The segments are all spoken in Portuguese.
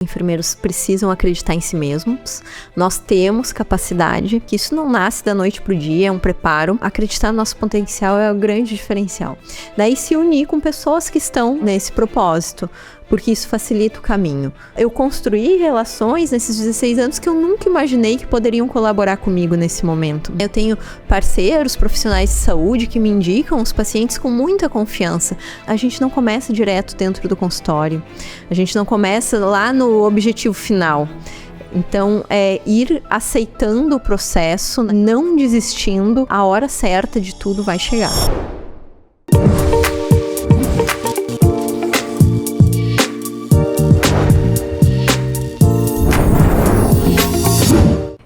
enfermeiros precisam acreditar em si mesmos. Nós temos capacidade, que isso não nasce da noite pro dia, é um preparo. Acreditar no nosso potencial é o grande diferencial. Daí se unir com pessoas que estão nesse propósito, porque isso facilita o caminho. Eu construí relações nesses 16 anos que eu nunca imaginei que poderiam colaborar comigo nesse momento. Eu tenho parceiros, profissionais de saúde que me indicam os pacientes com muita confiança. A gente não começa direto dentro do consultório. A gente não começa lá no objetivo final. Então, é ir aceitando o processo, não desistindo, a hora certa de tudo vai chegar.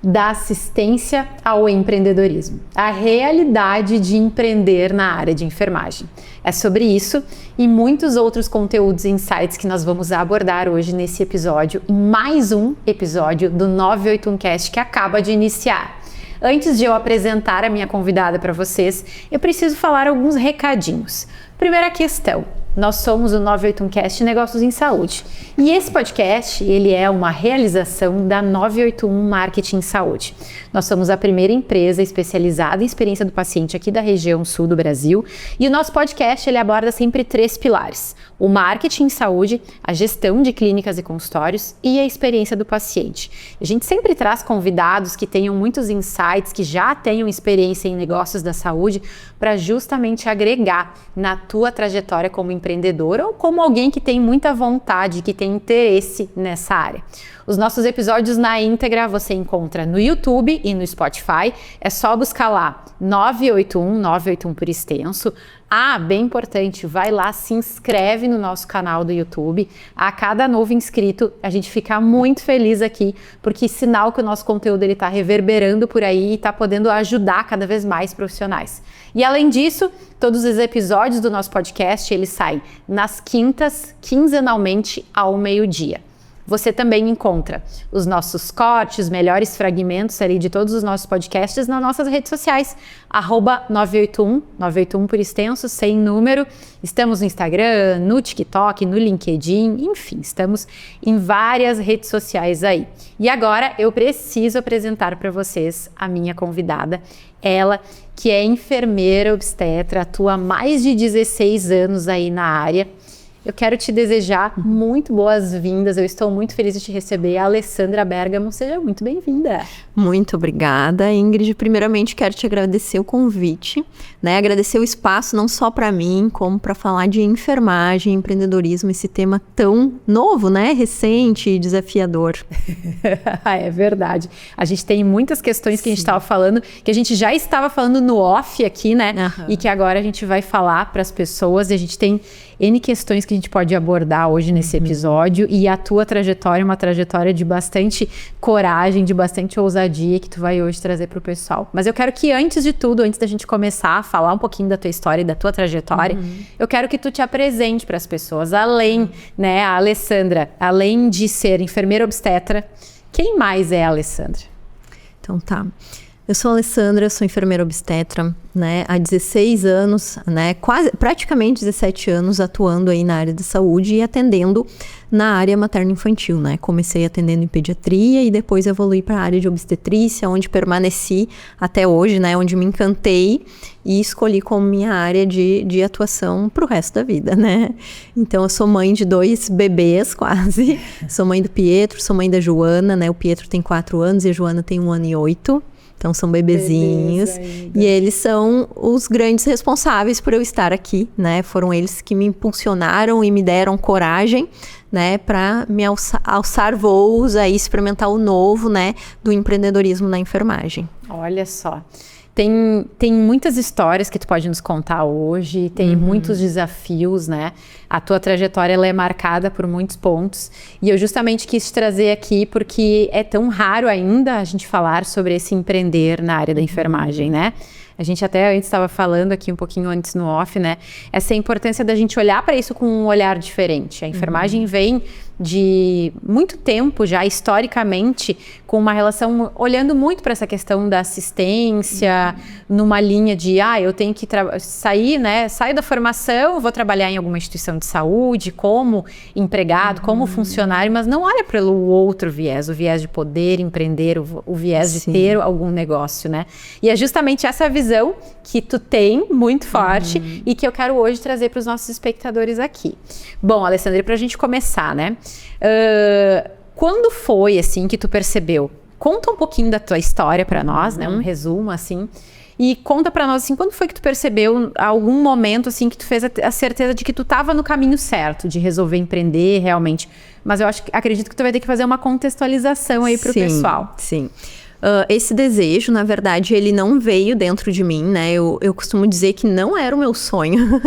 Da assistência ao empreendedorismo, a realidade de empreender na área de enfermagem. É sobre isso e muitos outros conteúdos e insights que nós vamos abordar hoje nesse episódio, em mais um episódio do 981cast que acaba de iniciar. Antes de eu apresentar a minha convidada para vocês, eu preciso falar alguns recadinhos. Primeira questão. Nós somos o 981cast Negócios em Saúde e esse podcast ele é uma realização da 981 Marketing em Saúde. Nós somos a primeira empresa especializada em experiência do paciente aqui da região sul do Brasil e o nosso podcast ele aborda sempre 3 pilares: o marketing em saúde, a gestão de clínicas e consultórios e a experiência do paciente. A gente sempre traz convidados que tenham muitos insights, que já tenham experiência em negócios da saúde para justamente agregar na tua trajetória como empreendedor ou como alguém que tem muita vontade, que tem interesse nessa área. Os nossos episódios na íntegra você encontra no YouTube e no Spotify. É só buscar lá 981 por extenso. Bem importante, vai lá, se inscreve no nosso canal do YouTube. A cada novo inscrito, a gente fica muito feliz aqui, porque sinal que o nosso conteúdo está reverberando por aí e está podendo ajudar cada vez mais profissionais. E além disso, todos os episódios do nosso podcast, eles saem nas quintas, quinzenalmente ao meio-dia. Você também encontra os nossos cortes, melhores fragmentos ali de todos os nossos podcasts nas nossas redes sociais, @981 por extenso, sem número. Estamos no Instagram, no TikTok, no LinkedIn, enfim, estamos em várias redes sociais aí. E agora eu preciso apresentar para vocês a minha convidada, ela que é enfermeira obstetra, atua há mais de 16 anos aí na área. Eu quero te desejar muito boas-vindas, eu estou muito feliz de te receber. A Alessandra Bergamo, seja muito bem-vinda. Muito obrigada, Ingrid. Primeiramente, quero te agradecer o convite, né? Agradecer o espaço não só para mim, como para falar de enfermagem, empreendedorismo, esse tema tão novo, né? Recente e desafiador. É verdade. A gente tem muitas questões que a gente estava falando, que a gente já estava falando no off aqui, né? E que agora a gente vai falar para as pessoas e a gente tem N questões que a gente pode abordar hoje nesse episódio e a tua trajetória é uma trajetória de bastante coragem, de bastante ousadia que tu vai hoje trazer para o pessoal. Mas eu quero que antes de tudo, antes da gente começar a falar um pouquinho da tua história e da tua trajetória, eu quero que tu te apresente para as pessoas, além, né, a Alessandra, além de ser enfermeira obstetra, quem mais é a Alessandra? Então tá. Eu sou a Alessandra, sou enfermeira obstetra, né, há 16 anos, né, praticamente 17 anos atuando aí na área de saúde e atendendo na área materno-infantil, né. Comecei atendendo em pediatria e depois evolui para a área de obstetrícia, onde permaneci até hoje, né, onde me encantei e escolhi como minha área de atuação para o resto da vida, né. Então eu sou mãe de 2 bebês quase, sou mãe do Pietro, sou mãe da Joana, né, o Pietro tem 4 anos e a Joana tem 1 ano e 8. Então são bebezinhos e eles são os grandes responsáveis por eu estar aqui, né? Foram eles que me impulsionaram e me deram coragem, né? Para me alçar voos, aí experimentar o novo, né? Do empreendedorismo na enfermagem. Olha só. Tem muitas histórias que tu pode nos contar hoje, tem muitos desafios, né? A tua trajetória ela é marcada por muitos pontos e eu justamente quis te trazer aqui porque é tão raro ainda a gente falar sobre esse empreender na área da enfermagem, né? A gente até antes estava falando aqui um pouquinho antes no off, né? Essa importância da gente olhar para isso com um olhar diferente. A enfermagem vem de muito tempo já, historicamente, com uma relação, olhando muito para essa questão da assistência, numa linha de, eu tenho que sair, né? Saio da formação, vou trabalhar em alguma instituição de saúde, como empregado, como funcionário, mas não olha pelo outro viés, o viés de poder empreender, o viés de ter algum negócio, né? E é justamente essa visão que tu tem muito forte e que eu quero hoje trazer para os nossos espectadores aqui. Bom, Alessandra, para a gente começar, né? Quando foi, assim, que tu percebeu? Conta um pouquinho da tua história para nós, né? Um resumo, assim. E conta para nós, assim, quando foi que tu percebeu algum momento, assim, que tu fez a certeza de que tu estava no caminho certo, de resolver empreender realmente? Mas eu acredito que tu vai ter que fazer uma contextualização aí pro pessoal. Sim. Esse desejo, na verdade, ele não veio dentro de mim, né? Eu costumo dizer que não era o meu sonho,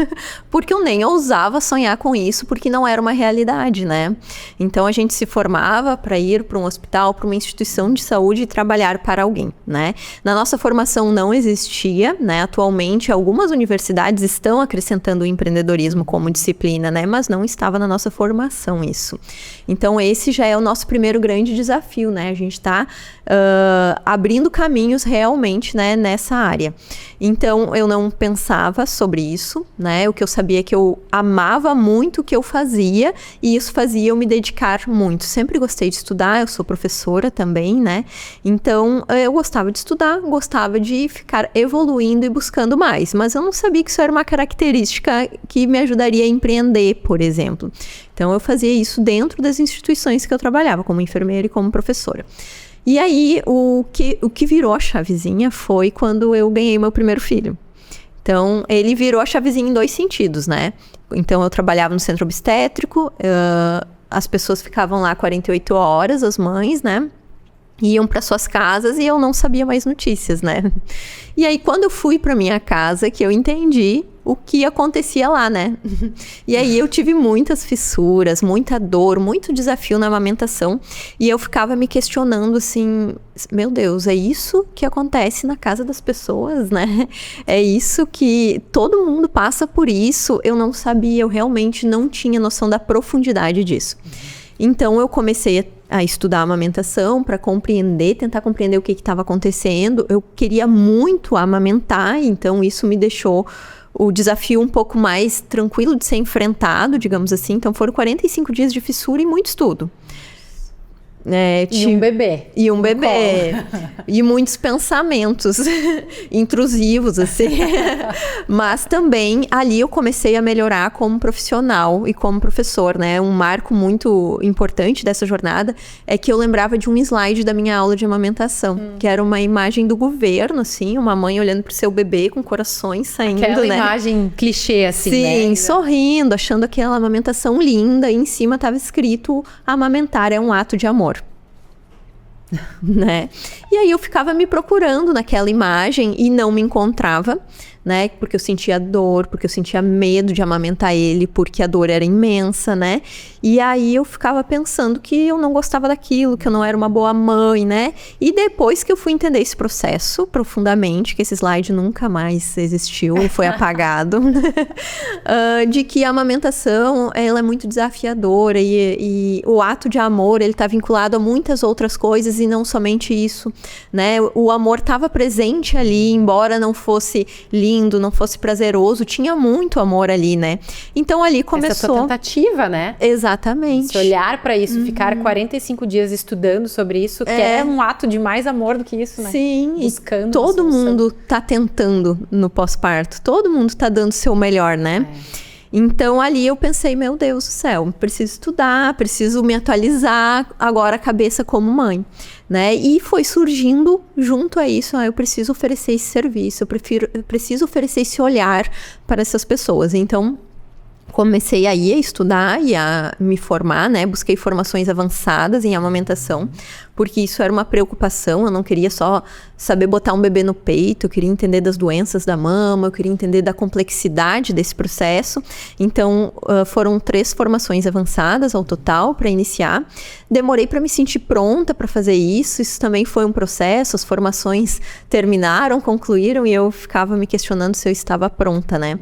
porque eu nem ousava sonhar com isso, porque não era uma realidade, né? Então, a gente se formava para ir para um hospital, para uma instituição de saúde e trabalhar para alguém, né? Na nossa formação não existia, né? Atualmente, algumas universidades estão acrescentando o empreendedorismo como disciplina, né? Mas não estava na nossa formação isso. Então, esse já é o nosso primeiro grande desafio, né? A gente está abrindo caminhos realmente, né, nessa área. Então, eu não pensava sobre isso, né? O que eu sabia é que eu amava muito o que eu fazia e isso fazia eu me dedicar muito. Sempre gostei de estudar, eu sou professora também, né? Então, eu gostava de estudar, gostava de ficar evoluindo e buscando mais, mas eu não sabia que isso era uma característica que me ajudaria a empreender, por exemplo. Então, eu fazia isso dentro das instituições que eu trabalhava, como enfermeira e como professora. E aí, o que virou a chavezinha foi quando eu ganhei meu primeiro filho. Então, ele virou a chavezinha em 2 sentidos, né? Então, eu trabalhava no centro obstétrico, as pessoas ficavam lá 48 horas, as mães, né? Iam para suas casas e eu não sabia mais notícias, né? E aí, quando eu fui para minha casa, que eu entendi o que acontecia lá, né? E aí eu tive muitas fissuras, muita dor, muito desafio na amamentação. E eu ficava me questionando assim, meu Deus, é isso que acontece na casa das pessoas, né? É isso que todo mundo passa por isso. Eu não sabia, eu realmente não tinha noção da profundidade disso. Então eu comecei a estudar a amamentação para tentar compreender o que estava acontecendo. Eu queria muito amamentar, então isso me deixou o desafio um pouco mais tranquilo de ser enfrentado, digamos assim. Então foram 45 dias de fissura e muito estudo. E um bebê. E um bebê. E muitos pensamentos intrusivos, assim. Mas também ali eu comecei a melhorar como profissional e como professor, né? Um marco muito importante dessa jornada é que eu lembrava de um slide da minha aula de amamentação, que era uma imagem do governo, assim, uma mãe olhando pro seu bebê com corações saindo, aquela né? imagem clichê, assim, né? Sim, sorrindo, achando aquela amamentação linda. E em cima estava escrito: amamentar é um ato de amor. Né? E aí eu ficava me procurando naquela imagem e não me encontrava, né? Porque eu sentia dor, porque eu sentia medo de amamentar ele, porque a dor era imensa, né? E aí eu ficava pensando que eu não gostava daquilo, que eu não era uma boa mãe, né? E depois que eu fui entender esse processo profundamente, que esse slide nunca mais existiu, foi apagado, de que a amamentação, ela é muito desafiadora e o ato de amor, ele tá vinculado a muitas outras coisas e não somente isso, né? O amor estava presente ali, embora não fosse lindo, não fosse prazeroso, tinha muito amor ali, né? Então ali começou... Essa tua tentativa, né? Exatamente. Se olhar para isso, ficar 45 dias estudando sobre isso, que é um ato de mais amor do que isso, né? Sim, buscando todo mundo tá tentando no pós-parto, todo mundo tá dando o seu melhor, né? Então ali eu pensei, meu Deus do céu, preciso estudar, preciso me atualizar agora a cabeça como mãe, né? E foi surgindo junto a isso, eu preciso oferecer esse serviço, eu preciso oferecer esse olhar para essas pessoas. Então comecei a ir a estudar e a me formar, né? Busquei formações avançadas em amamentação, porque isso era uma preocupação. Eu não queria só saber botar um bebê no peito, eu queria entender das doenças da mama, eu queria entender da complexidade desse processo. Então, foram 3 formações avançadas ao total para iniciar. Demorei para me sentir pronta para fazer isso. Isso também foi um processo. As formações terminaram, concluíram, e eu ficava me questionando se eu estava pronta, né?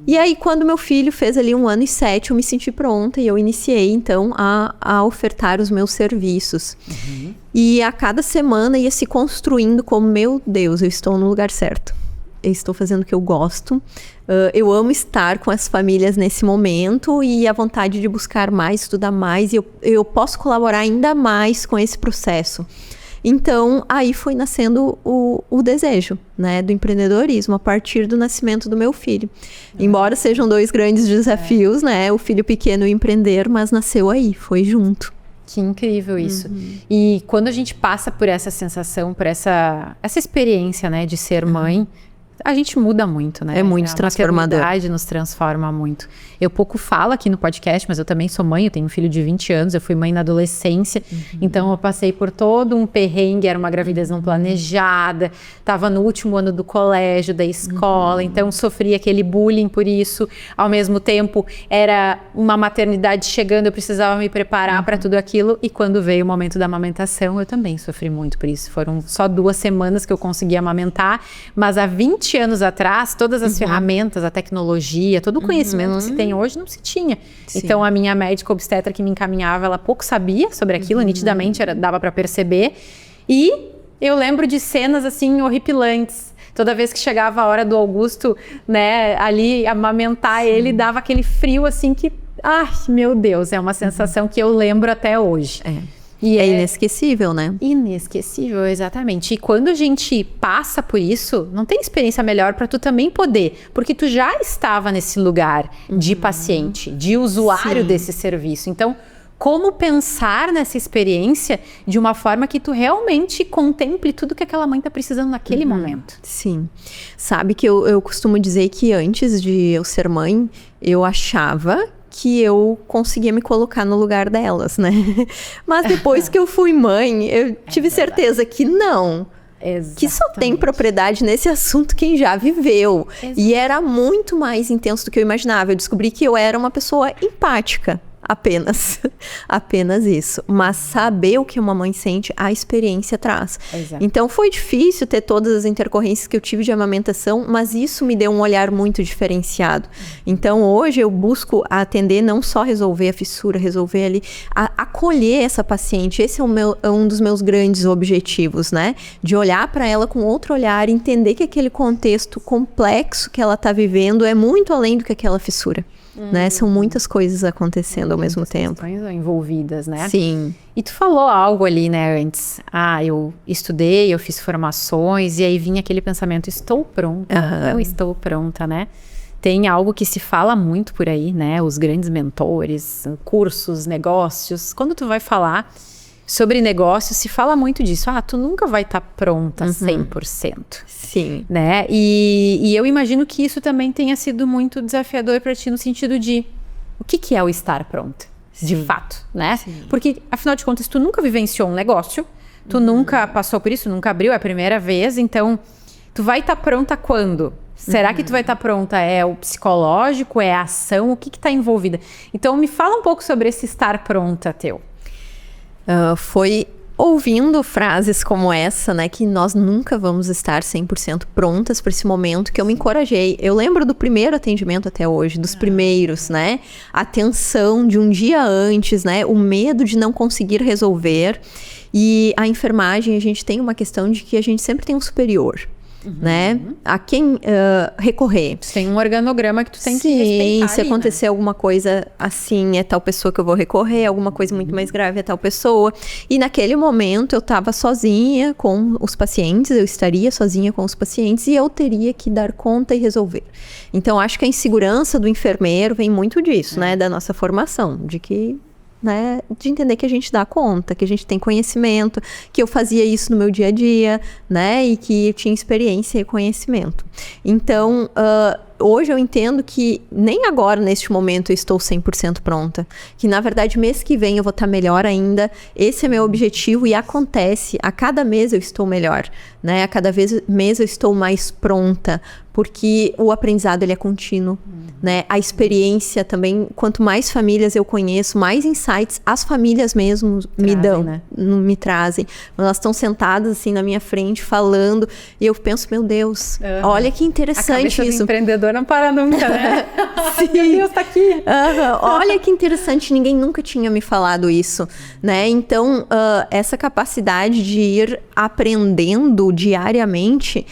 E aí, quando meu filho fez ali 1 ano e 7, eu me senti pronta e eu iniciei, então, a ofertar os meus serviços. E a cada semana ia se construindo como, meu Deus, eu estou no lugar certo. Eu estou fazendo o que eu gosto. Eu amo estar com as famílias nesse momento e a vontade de buscar mais, estudar mais. E eu posso colaborar ainda mais com esse processo. Então, aí foi nascendo o desejo, né, do empreendedorismo a partir do nascimento do meu filho. Embora sejam 2 grandes desafios, né, o filho pequeno e empreender, mas nasceu aí, foi junto. Que incrível isso. E quando a gente passa por essa sensação, por essa experiência, né, de ser mãe, a gente muda muito, né? É muito transformador. A maternidade nos transforma muito. Eu pouco falo aqui no podcast, mas eu também sou mãe, eu tenho um filho de 20 anos, eu fui mãe na adolescência, então eu passei por todo um perrengue, era uma gravidez não planejada, estava no último ano do colégio, da escola, então sofri aquele bullying por isso. Ao mesmo tempo, era uma maternidade chegando, eu precisava me preparar para tudo aquilo, e quando veio o momento da amamentação, eu também sofri muito por isso. Foram só 2 semanas que eu consegui amamentar, mas há 20 anos atrás, todas as ferramentas, a tecnologia, todo o conhecimento que se tem hoje não se tinha. Sim. Então a minha médica obstetra que me encaminhava, ela pouco sabia sobre aquilo, nitidamente dava para perceber. E eu lembro de cenas assim horripilantes. Toda vez que chegava a hora do Augusto, né, ali amamentar ele, dava aquele frio assim que, ai, meu Deus, é uma sensação que eu lembro até hoje. E é inesquecível, né? Inesquecível, exatamente. E quando a gente passa por isso, não tem experiência melhor para tu também poder, porque tu já estava nesse lugar de paciente, de usuário desse serviço. Então, como pensar nessa experiência de uma forma que tu realmente contemple tudo que aquela mãe está precisando naquele momento? Sim. Sabe que eu costumo dizer que antes de eu ser mãe, eu achava que eu conseguia me colocar no lugar delas, né? Mas depois que eu fui mãe, eu tive certeza que não. Exatamente. Que só tem propriedade nesse assunto quem já viveu. E era muito mais intenso do que eu imaginava. Eu descobri que eu era uma pessoa empática. Apenas isso. Mas saber o que uma mãe sente, a experiência traz. Exato. Então foi difícil ter todas as intercorrências que eu tive de amamentação, mas isso me deu um olhar muito diferenciado. Então hoje eu busco atender, não só resolver a fissura, resolver ali, acolher essa paciente. Esse é um dos meus grandes objetivos, né? De olhar para ela com outro olhar, entender que aquele contexto complexo que ela está vivendo é muito além do que aquela fissura. Né? São muitas coisas acontecendo ao mesmo tempo. Questões envolvidas, né? Sim. E tu falou algo ali, né, antes. Eu estudei, eu fiz formações, e aí vinha aquele pensamento, estou pronta, eu estou pronta, né? Tem algo que se fala muito por aí, né? Os grandes mentores, cursos, negócios. Quando tu vai falar sobre negócios, se fala muito disso. Tu nunca vai estar pronta 100%. Sim. Né? E eu imagino que isso também tenha sido muito desafiador para ti no sentido de o que é o estar pronta, de fato, né? Sim. Porque, afinal de contas, tu nunca vivenciou um negócio, tu nunca passou por isso, nunca abriu, é a primeira vez, então tu vai estar pronta quando? Será que tu vai estar pronta? É o psicológico, é a ação, o que está envolvida? Então me fala um pouco sobre esse estar pronta teu. Foi ouvindo frases como essa, né, que nós nunca vamos estar 100% prontas para esse momento, que eu me encorajei. Eu lembro do primeiro atendimento até hoje, dos primeiros, né, a tensão de um dia antes, né, o medo de não conseguir resolver. E a enfermagem, a gente tem uma questão de que a gente sempre tem um superior. Né? A quem recorrer. Tem um organograma que tu tem que respeitar. Se acontecer alguma coisa assim, é tal pessoa que eu vou recorrer, alguma coisa muito mais grave é tal pessoa. E naquele momento eu estava sozinha com os pacientes, eu estaria sozinha com os pacientes e eu teria que dar conta e resolver. Então acho que a insegurança do enfermeiro vem muito disso, né? Da nossa formação, de que... né, de entender que a gente dá conta, que a gente tem conhecimento, que eu fazia isso no meu dia a dia, né, e que eu tinha experiência e conhecimento. Então, hoje eu entendo que nem agora, neste momento, eu estou 100% pronta. Que, na verdade, mês que vem eu vou estar melhor ainda. Esse é meu objetivo e acontece. A cada mês eu estou melhor, né? A cada mês eu estou mais pronta. Porque o aprendizado, ele é contínuo, né? A experiência também, quanto mais famílias eu conheço, mais insights as famílias mesmo me dão, né? Me trazem. Elas estão sentadas assim na minha frente, falando, e eu penso, meu Deus, olha que interessante a cabeça isso. Do empreendedor não para nunca, né? Sim. Meu Deus, tá aqui. Olha que interessante, ninguém nunca tinha me falado isso, né? Então, essa capacidade de ir aprendendo diariamente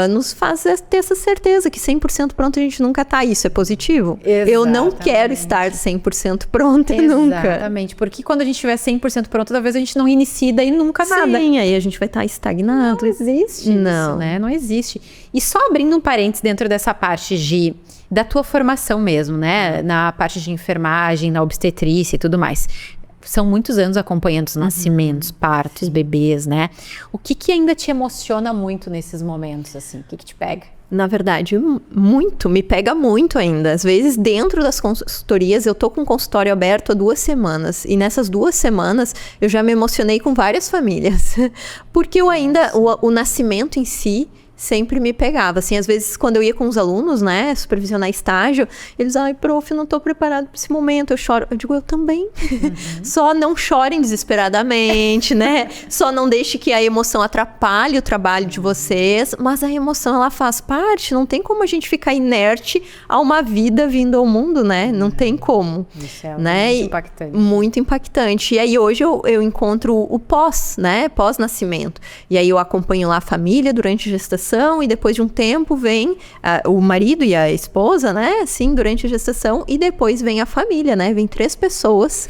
nos faz ter essa certeza que 100% pronto a gente nunca tá. Isso é positivo. Exatamente. Eu não quero estar 100% pronta nunca. Exatamente, porque quando a gente estiver 100% pronto, talvez a gente não inicie daí nunca nada. Sim, aí a gente vai estar estagnado. Não existe isso, né? Não existe. E só abrindo um parênteses dentro dessa parte da tua formação mesmo, né? Na parte de enfermagem, na obstetrícia e tudo mais. São muitos anos acompanhando os nascimentos, partos, bebês, né? O que ainda te emociona muito nesses momentos, assim? O que te pega? Na verdade, me pega muito ainda. Às vezes, dentro das consultorias, eu tô com o consultório aberto há 2 semanas. E nessas 2 semanas, eu já me emocionei com várias famílias. Porque o nascimento em si sempre me pegava, assim, às vezes quando eu ia com os alunos, né, supervisionar estágio, eles, prof, não tô preparado para esse momento, eu choro. Eu digo, eu também. Só não chorem desesperadamente, né, só não deixe que a emoção atrapalhe o trabalho de vocês, mas a emoção, ela faz parte, não tem como a gente ficar inerte a uma vida vindo ao mundo, né, não tem como. Isso é né? Muito impactante. Muito impactante. E aí hoje eu encontro o pós, né, pós-nascimento. E aí eu acompanho lá a família durante a gestação, e depois de um tempo vem o marido e a esposa, né, assim, durante a gestação, e depois vem a família, né, vem 3 pessoas,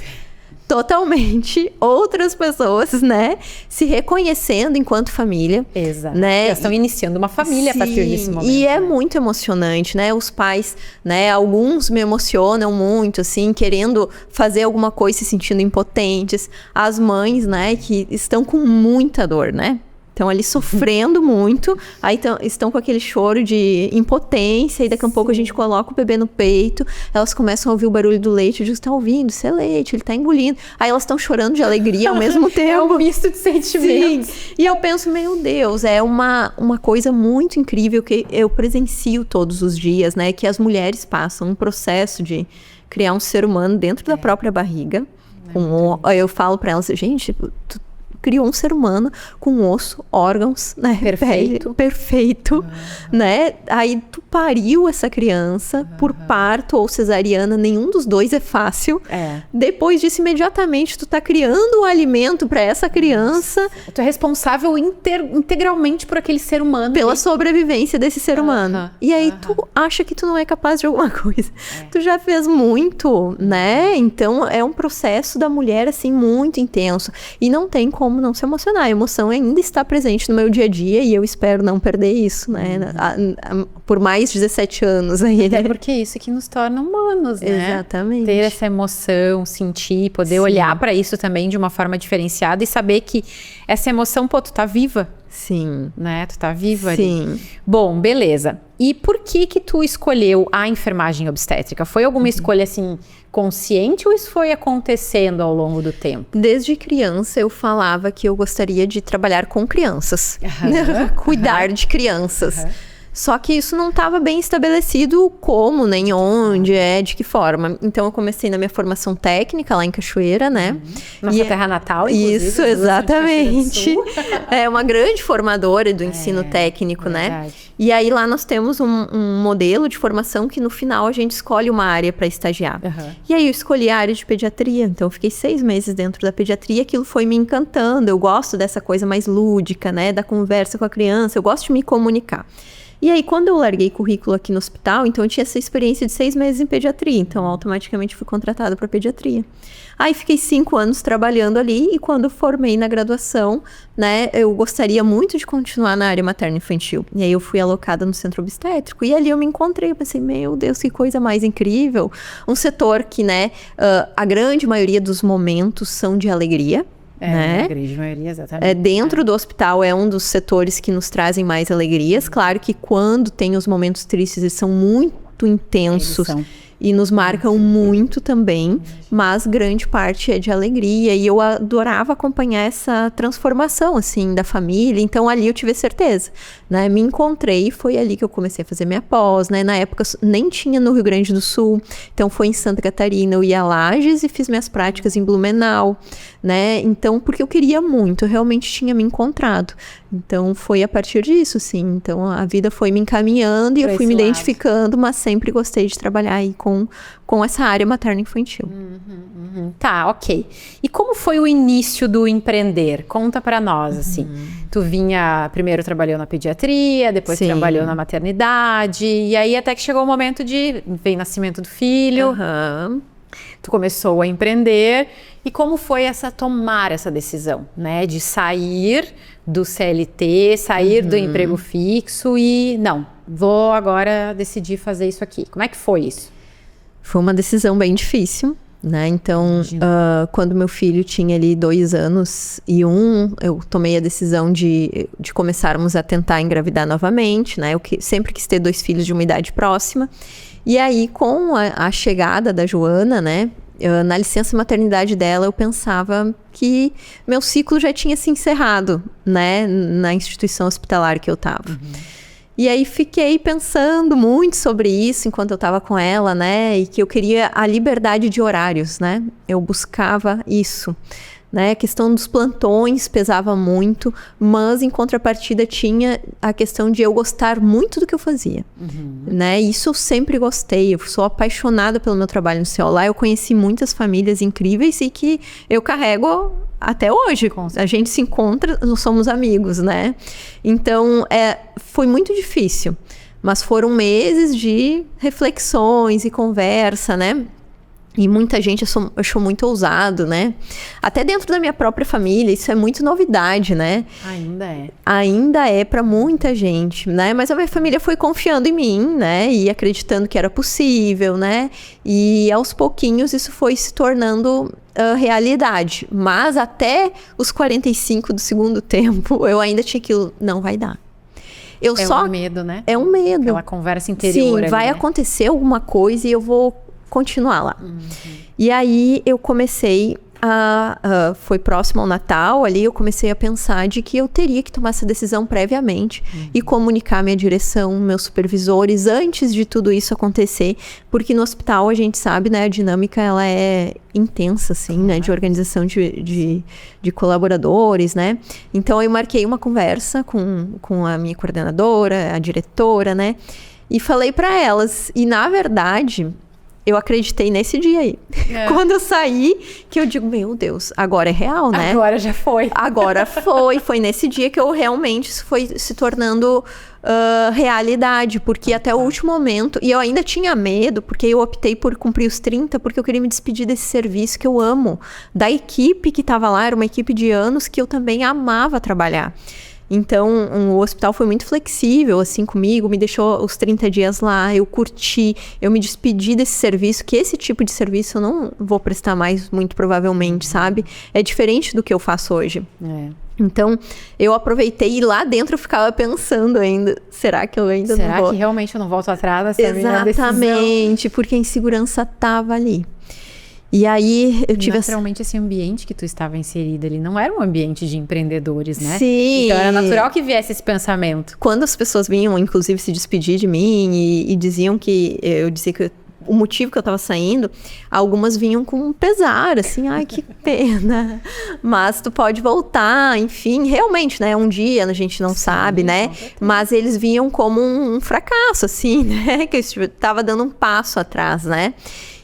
totalmente outras pessoas, né, se reconhecendo enquanto família. Exato. Né? Elas estão iniciando uma família a partir desse momento. E é muito emocionante, né, os pais, né, alguns me emocionam muito, assim, querendo fazer alguma coisa, se sentindo impotentes, as mães, né, que estão com muita dor, né, estão ali sofrendo muito, aí estão com aquele choro de impotência, e daqui a pouco a gente coloca o bebê no peito, elas começam a ouvir o barulho do leite, eu digo, você tá ouvindo? Isso é leite, ele tá engolindo. Aí elas estão chorando de alegria ao mesmo tempo. É um misto de sentimentos. Sim. E eu penso, meu Deus, é uma coisa muito incrível que eu presencio todos os dias, né? Que as mulheres passam um processo de criar um ser humano dentro da própria barriga. Eu falo pra elas, gente, tu criou um ser humano com osso, órgãos, né? Perfeito. Perfeito, né? Aí tu pariu essa criança por parto ou cesariana, nenhum dos dois é fácil. Depois disso, imediatamente, tu tá criando um alimento para essa criança. Tu é responsável integralmente por aquele ser humano. Pela sobrevivência desse ser humano. E aí tu acha que tu não é capaz de alguma coisa. Tu já fez muito, né? Então, é um processo da mulher, assim, muito intenso. E não tem como não se emocionar. A emoção ainda está presente no meu dia a dia e eu espero não perder isso, né? Por mais 17 anos aí. Até porque é isso que nos torna humanos, né? Exatamente. Ter essa emoção, sentir, poder olhar para isso também de uma forma diferenciada e saber que essa emoção, tu tá viva. Sim. Né? Tu tá viva Sim. ali. Bom, beleza. E por que tu escolheu a enfermagem obstétrica? Foi alguma escolha, assim, consciente ou isso foi acontecendo ao longo do tempo? Desde criança eu falava que eu gostaria de trabalhar com crianças. Cuidar de crianças. Só que isso não estava bem estabelecido como, nem onde, de que forma. Então, eu comecei na minha formação técnica lá em Cachoeira, né? Nossa terra natal, inclusive. Isso, exatamente. É uma grande formadora do ensino técnico, verdade. né? E aí, lá nós temos um modelo de formação que, no final, a gente escolhe uma área para estagiar. E aí, eu escolhi a área de pediatria. Então, eu fiquei 6 meses dentro da pediatria. Aquilo foi me encantando. Eu gosto dessa coisa mais lúdica, né? Da conversa com a criança. Eu gosto de me comunicar. E aí, quando eu larguei currículo aqui no hospital, então eu tinha essa experiência de 6 meses em pediatria. Então, automaticamente fui contratada para pediatria. Aí, fiquei 5 anos trabalhando ali e quando formei na graduação, né, eu gostaria muito de continuar na área materno-infantil. E aí, eu fui alocada no centro obstétrico e ali eu me encontrei. Eu pensei, meu Deus, que coisa mais incrível. Um setor que, né, a grande maioria dos momentos são de alegria. né? A grande maioria, exatamente. Dentro do hospital é um dos setores que nos trazem mais alegrias. Claro que quando tem os momentos tristes, eles são muito intensos. E nos marcam muito também, mas grande parte é de alegria. E eu adorava acompanhar essa transformação, assim, da família. Então, ali eu tive certeza, né? Me encontrei, foi ali que eu comecei a fazer minha pós, né? Na época, nem tinha no Rio Grande do Sul. Então, foi em Santa Catarina. Eu ia a Lages e fiz minhas práticas em Blumenau, né? Então, porque eu queria muito, eu realmente tinha me encontrado. Então, foi a partir disso, sim. Então, a vida foi me encaminhando e eu fui me identificando, mas sempre gostei de trabalhar aí com essa área materno-infantil. Tá, ok. E como foi o início do empreender? Conta pra nós, assim. Tu primeiro trabalhou na pediatria, depois trabalhou na maternidade, e aí até que chegou o momento veio o nascimento do filho. Tu começou a empreender. E como foi tomar essa decisão, né? De sair do CLT, sair do emprego fixo e, não, vou agora decidir fazer isso aqui. Como é que foi isso? Foi uma decisão bem difícil, né? Então, quando meu filho tinha ali 2 anos e 1, eu tomei a decisão de começarmos a tentar engravidar novamente, né? Eu sempre quis ter 2 filhos de uma idade próxima. E aí, com a chegada da Joana, né? Na licença maternidade dela, eu pensava que meu ciclo já tinha se encerrado, né? Na instituição hospitalar que eu estava. E aí fiquei pensando muito sobre isso enquanto eu estava com ela, né? E que eu queria a liberdade de horários, né? Eu buscava isso, né? A questão dos plantões pesava muito, mas em contrapartida tinha a questão de eu gostar muito do que eu fazia, né? Isso eu sempre gostei, eu sou apaixonada pelo meu trabalho no CEOL. Lá eu conheci muitas famílias incríveis e que eu carrego até hoje. A gente se encontra, nós somos amigos, né? Então, foi muito difícil, mas foram meses de reflexões e conversa, né? E muita gente achou muito ousado, né? Até dentro da minha própria família, isso é muito novidade, né? Ainda é. Ainda é para muita gente, né? Mas a minha família foi confiando em mim, né? E acreditando que era possível, né? E aos pouquinhos isso foi se tornando realidade. Mas até os 45 do segundo tempo, eu ainda tinha aquilo, não vai dar. Um medo, né? É um medo. Aquela conversa interior. Sim, vai acontecer alguma coisa e eu vou continuar lá. E aí eu comecei foi próximo ao Natal, ali eu comecei a pensar de que eu teria que tomar essa decisão previamente e comunicar a minha direção, meus supervisores, antes de tudo isso acontecer, porque no hospital a gente sabe, né, a dinâmica ela é intensa, assim, né, de organização de colaboradores, né. Então eu marquei uma conversa com a minha coordenadora, a diretora, né, e falei para elas, e na verdade eu acreditei nesse dia aí. Quando eu saí, que eu digo, meu Deus, agora é real, né? Agora já foi. Agora foi. Foi nesse dia que eu realmente foi se tornando realidade. Porque até o último momento, e eu ainda tinha medo, porque eu optei por cumprir os 30, porque eu queria me despedir desse serviço que eu amo. Da equipe que estava lá, era uma equipe de anos que eu também amava trabalhar. Então, o hospital foi muito flexível, assim, comigo, me deixou os 30 dias lá, eu curti, eu me despedi desse serviço, que esse tipo de serviço eu não vou prestar mais, muito provavelmente, sabe? É diferente do que eu faço hoje. Então, eu aproveitei e lá dentro eu ficava pensando ainda, será que eu ainda não vou? Será que realmente eu não volto atrás dessa minha decisão? Exatamente, porque a insegurança estava ali. E aí eu tive naturalmente esse ambiente que tu estava inserida ali não era um ambiente de empreendedores, né? Sim. Então era natural que viesse esse pensamento. Quando as pessoas vinham, inclusive, se despedir de mim e diziam que eu dizia que o motivo que eu estava saindo, algumas vinham com um pesar, assim, ai, que pena, mas tu pode voltar, enfim, realmente, né, um dia a gente não sabe, né, mas eles vinham como um fracasso, assim, né, que eu estava dando um passo atrás, né.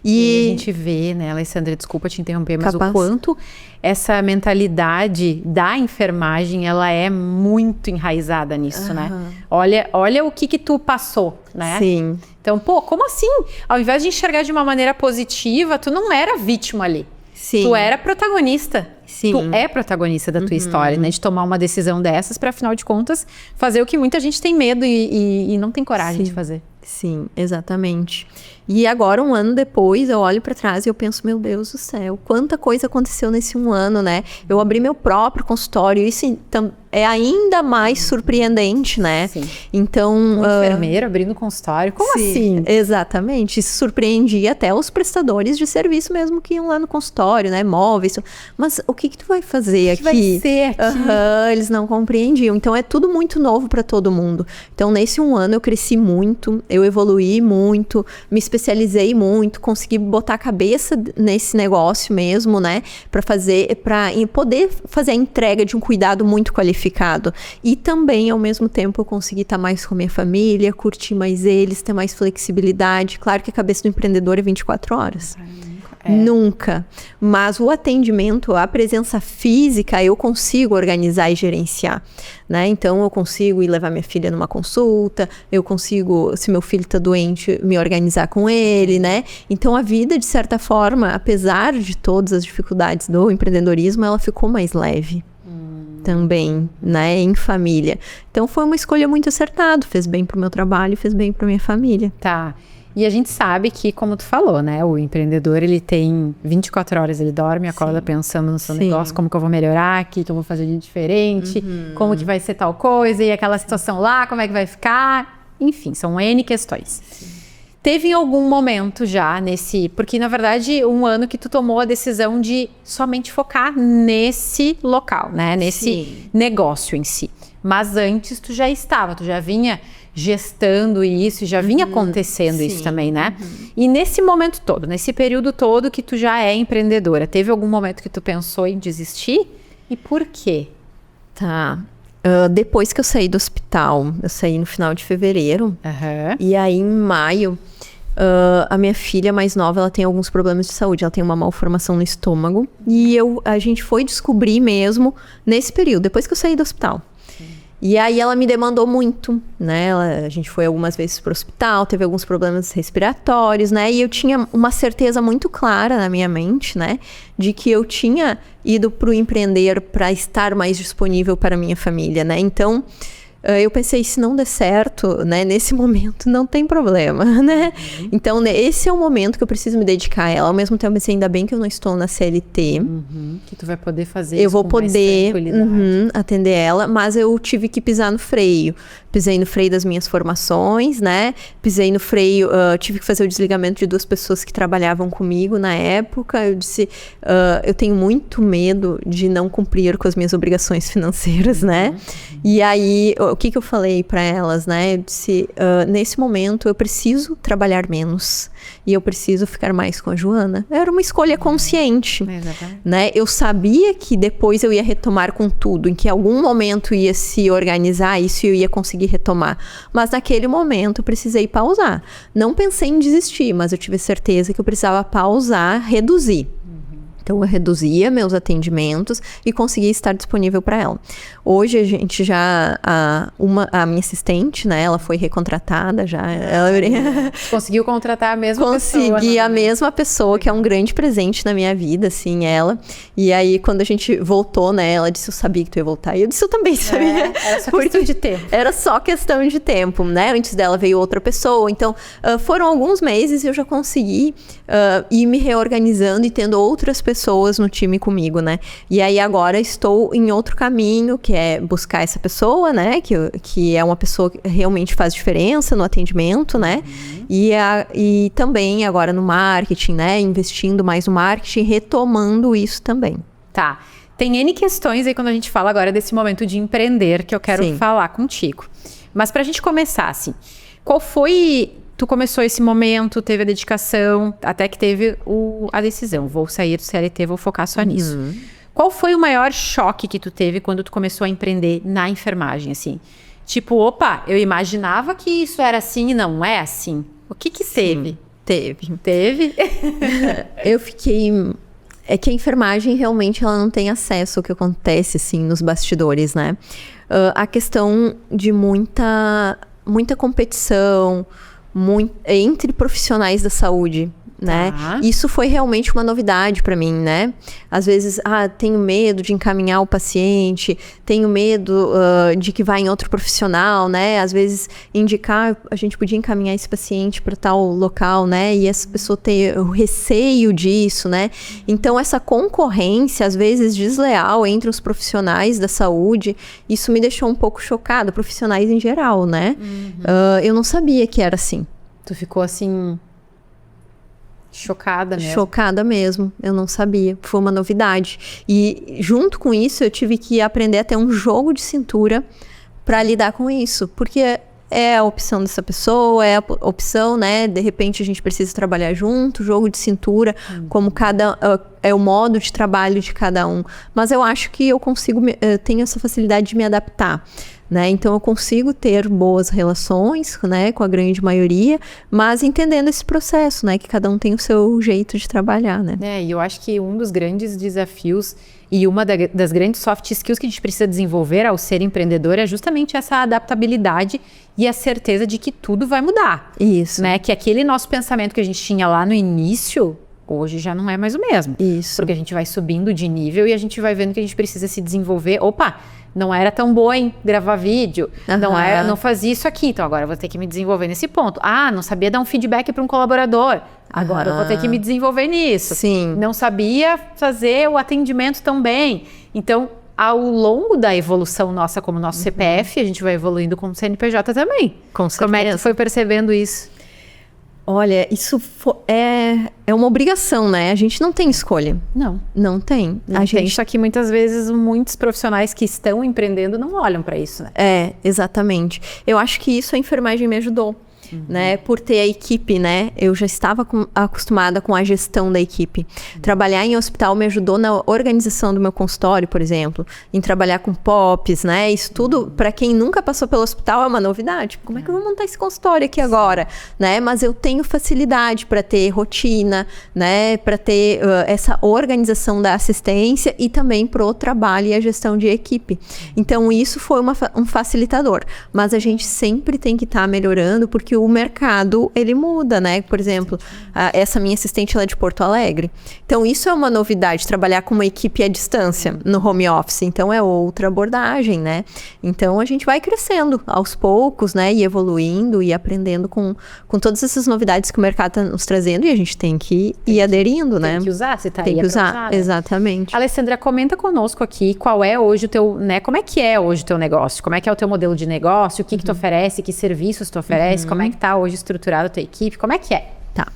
E a gente vê, né, Alessandra, desculpa te interromper, mas o quanto essa mentalidade da enfermagem, ela é muito enraizada nisso, né? Olha o que tu passou, né? Sim. Então, como assim? Ao invés de enxergar de uma maneira positiva, tu não era vítima ali. Sim. Tu era protagonista. Sim. Tu é protagonista da tua história, né? De tomar uma decisão dessas para, afinal de contas, fazer o que muita gente tem medo e não tem coragem de fazer. Sim, exatamente. E agora, 1 ano depois, eu olho para trás e eu penso, meu Deus do céu, quanta coisa aconteceu nesse 1 ano, né? Eu abri meu próprio consultório, isso é ainda mais surpreendente, né? Sim. Então... enfermeira abrindo consultório, como assim? Exatamente, isso surpreendia até os prestadores de serviço mesmo que iam lá no consultório, né? Móveis, mas o que tu vai fazer aqui? O que vai ser aqui? Eles não compreendiam, então é tudo muito novo para todo mundo. Então nesse 1 ano eu cresci muito, eu evoluí muito, me especializei muito, consegui botar a cabeça nesse negócio mesmo, né? Para poder fazer a entrega de um cuidado muito qualificado. E também, ao mesmo tempo, eu consegui estar mais com a minha família, curtir mais eles, ter mais flexibilidade. Claro que a cabeça do empreendedor é 24 horas. Nunca. Mas o atendimento, a presença física, eu consigo organizar e gerenciar, né? Então, eu consigo ir levar minha filha numa consulta, eu consigo, se meu filho está doente, me organizar com ele, né? Então, a vida, de certa forma, apesar de todas as dificuldades do empreendedorismo, ela ficou mais leve. Também, né, em família. Então foi uma escolha muito acertada, fez bem pro meu trabalho, fez bem pra minha família. Tá. E a gente sabe que, como tu falou, né, o empreendedor, ele tem 24 horas, ele dorme, acorda pensando no seu negócio, como que eu vou melhorar, o que eu vou fazer de diferente, como que vai ser tal coisa, e aquela situação lá, como é que vai ficar, enfim, são N questões. Teve em algum momento já porque na verdade 1 ano que tu tomou a decisão de somente focar nesse local, né? Nesse negócio em si. Mas antes tu já vinha gestando isso, já vinha acontecendo isso também, né? E nesse momento todo, nesse período todo que tu já é empreendedora, teve algum momento que tu pensou em desistir? E por quê? Tá. Depois que eu saí do hospital, eu saí no final de fevereiro, e aí em maio, a minha filha mais nova, ela tem alguns problemas de saúde, ela tem uma malformação no estômago, e a gente foi descobrir mesmo nesse período, depois que eu saí do hospital. E aí ela me demandou muito, né? A gente foi algumas vezes pro hospital, teve alguns problemas respiratórios, né? E eu tinha uma certeza muito clara na minha mente, né? De que eu tinha ido pro empreender para estar mais disponível para a minha família, né? Então, eu pensei, se não der certo, né? Nesse momento não tem problema, né? Então, esse é o momento que eu preciso me dedicar a ela. Ao mesmo tempo, eu pensei, ainda bem que eu não estou na CLT. Que tu vai poder fazer eu isso vou com poder mais tranquilidade. atender ela, mas eu tive que pisar no freio. Pisei no freio das minhas formações, né? Pisei no freio, tive que fazer o desligamento de 2 pessoas que trabalhavam comigo na época. Eu disse, eu tenho muito medo de não cumprir com as minhas obrigações financeiras, né? E aí, o que eu falei para elas, né? Eu disse, nesse momento eu preciso trabalhar menos e eu preciso ficar mais com a Joana. Era uma escolha consciente, né? Eu sabia que depois eu ia retomar com tudo, em que em algum momento ia se organizar isso e eu ia conseguir retomar. Mas naquele momento eu precisei pausar. Não pensei em desistir, mas eu tive certeza que eu precisava pausar, reduzir. Então, eu reduzia meus atendimentos e conseguia estar disponível para ela. Hoje, a gente já... A minha assistente, né? Ela foi recontratada já. Conseguiu contratar a mesma pessoa? Consegui a mesma pessoa, que é um grande presente na minha vida, assim, ela. E aí, quando a gente voltou, né? Ela disse, eu sabia que tu ia voltar. E eu disse, eu também sabia. Era só questão de tempo. Era só questão de tempo, né? Antes dela veio outra pessoa. Então, foram alguns meses e eu já consegui ir me reorganizando e tendo outras pessoas no time comigo, né? E aí agora estou em outro caminho, que é buscar essa pessoa, né? Que é uma pessoa que realmente faz diferença no atendimento, né? E também agora no marketing, né? Investindo mais no marketing, retomando isso também. Tá. Tem N questões aí quando a gente fala agora desse momento de empreender que eu quero falar contigo. Mas pra gente começar, assim, qual foi... Tu começou esse momento, teve a dedicação, até que teve a decisão. Vou sair do CLT, vou focar só nisso. Qual foi o maior choque que tu teve quando tu começou a empreender na enfermagem, assim? Tipo, opa, eu imaginava que isso era assim e não é assim. O que teve? Teve? Eu fiquei... É que a enfermagem realmente ela não tem acesso ao que acontece, assim, nos bastidores, né? A questão de muita competição... entre profissionais da saúde, né? Isso foi realmente uma novidade para mim, né? Às vezes, tenho medo de encaminhar o paciente, tenho medo de que vá em outro profissional, né? Às vezes, a gente podia encaminhar esse paciente para tal local, né? E essa pessoa ter o receio disso, né? Então, essa concorrência, às vezes, desleal entre os profissionais da saúde, isso me deixou um pouco chocada, profissionais em geral, né? Eu não sabia que era assim. Tu ficou assim... Chocada mesmo. Chocada mesmo, eu não sabia, foi uma novidade. E junto com isso eu tive que aprender a ter um jogo de cintura para lidar com isso, porque é a opção dessa pessoa, é a opção, né? De repente a gente precisa trabalhar junto, jogo de cintura, como é o modo de trabalho de cada um. Mas eu acho que eu tenho essa facilidade de me adaptar. Né? Então eu consigo ter boas relações, né, com a grande maioria, mas entendendo esse processo, né, que cada um tem o seu jeito de trabalhar, né? E eu acho que um dos grandes desafios e uma das grandes soft skills que a gente precisa desenvolver ao ser empreendedor é justamente essa adaptabilidade e a certeza de que tudo vai mudar. Isso. Né? Que aquele nosso pensamento que a gente tinha lá no início, hoje já não é mais o mesmo. Isso. Porque a gente vai subindo de nível e a gente vai vendo que a gente precisa se desenvolver. Não era tão boa em gravar vídeo, não fazia isso aqui, então agora eu vou ter que me desenvolver nesse ponto. Não sabia dar um feedback para um colaborador, agora eu vou ter que me desenvolver nisso. Sim. Não sabia fazer o atendimento tão bem. Então, ao longo da evolução nossa como nosso CPF, a gente vai evoluindo como CNPJ também. Com certeza. Como é que tu foi percebendo isso? Olha, isso é uma obrigação, né? A gente não tem escolha. Não tem. Só que muitas vezes muitos profissionais que estão empreendendo não olham para isso, né? Exatamente. Eu acho que isso a enfermagem me ajudou. Né, por ter a equipe, né, eu já estava acostumada com a gestão da equipe. Trabalhar em hospital me ajudou na organização do meu consultório, por exemplo, em trabalhar com POPs, né, isso tudo, para quem nunca passou pelo hospital, é uma novidade. Como é que eu vou montar esse consultório aqui agora, né, mas eu tenho facilidade para ter rotina, né, para ter essa organização da assistência e também pro trabalho e a gestão de equipe. Então, isso foi um facilitador, mas a gente sempre tem que estar melhorando, porque o mercado, ele muda, né? Por exemplo, essa minha assistente, ela é de Porto Alegre. Então, isso é uma novidade, trabalhar com uma equipe à distância, no home office. Então, é outra abordagem, né? Então, a gente vai crescendo aos poucos, né? E evoluindo e aprendendo com todas essas novidades que o mercado está nos trazendo, e a gente tem que ir aderindo, né? Tem que usar, se tá aí. Tem que usar, né? Exatamente. Alessandra, comenta conosco aqui qual é hoje o teu, né? Como é que é hoje o teu negócio? Como é que é o teu modelo de negócio? O que que tu oferece? Que serviços tu oferece? Como é que tá hoje estruturada a tua equipe? Como é que é? Tá.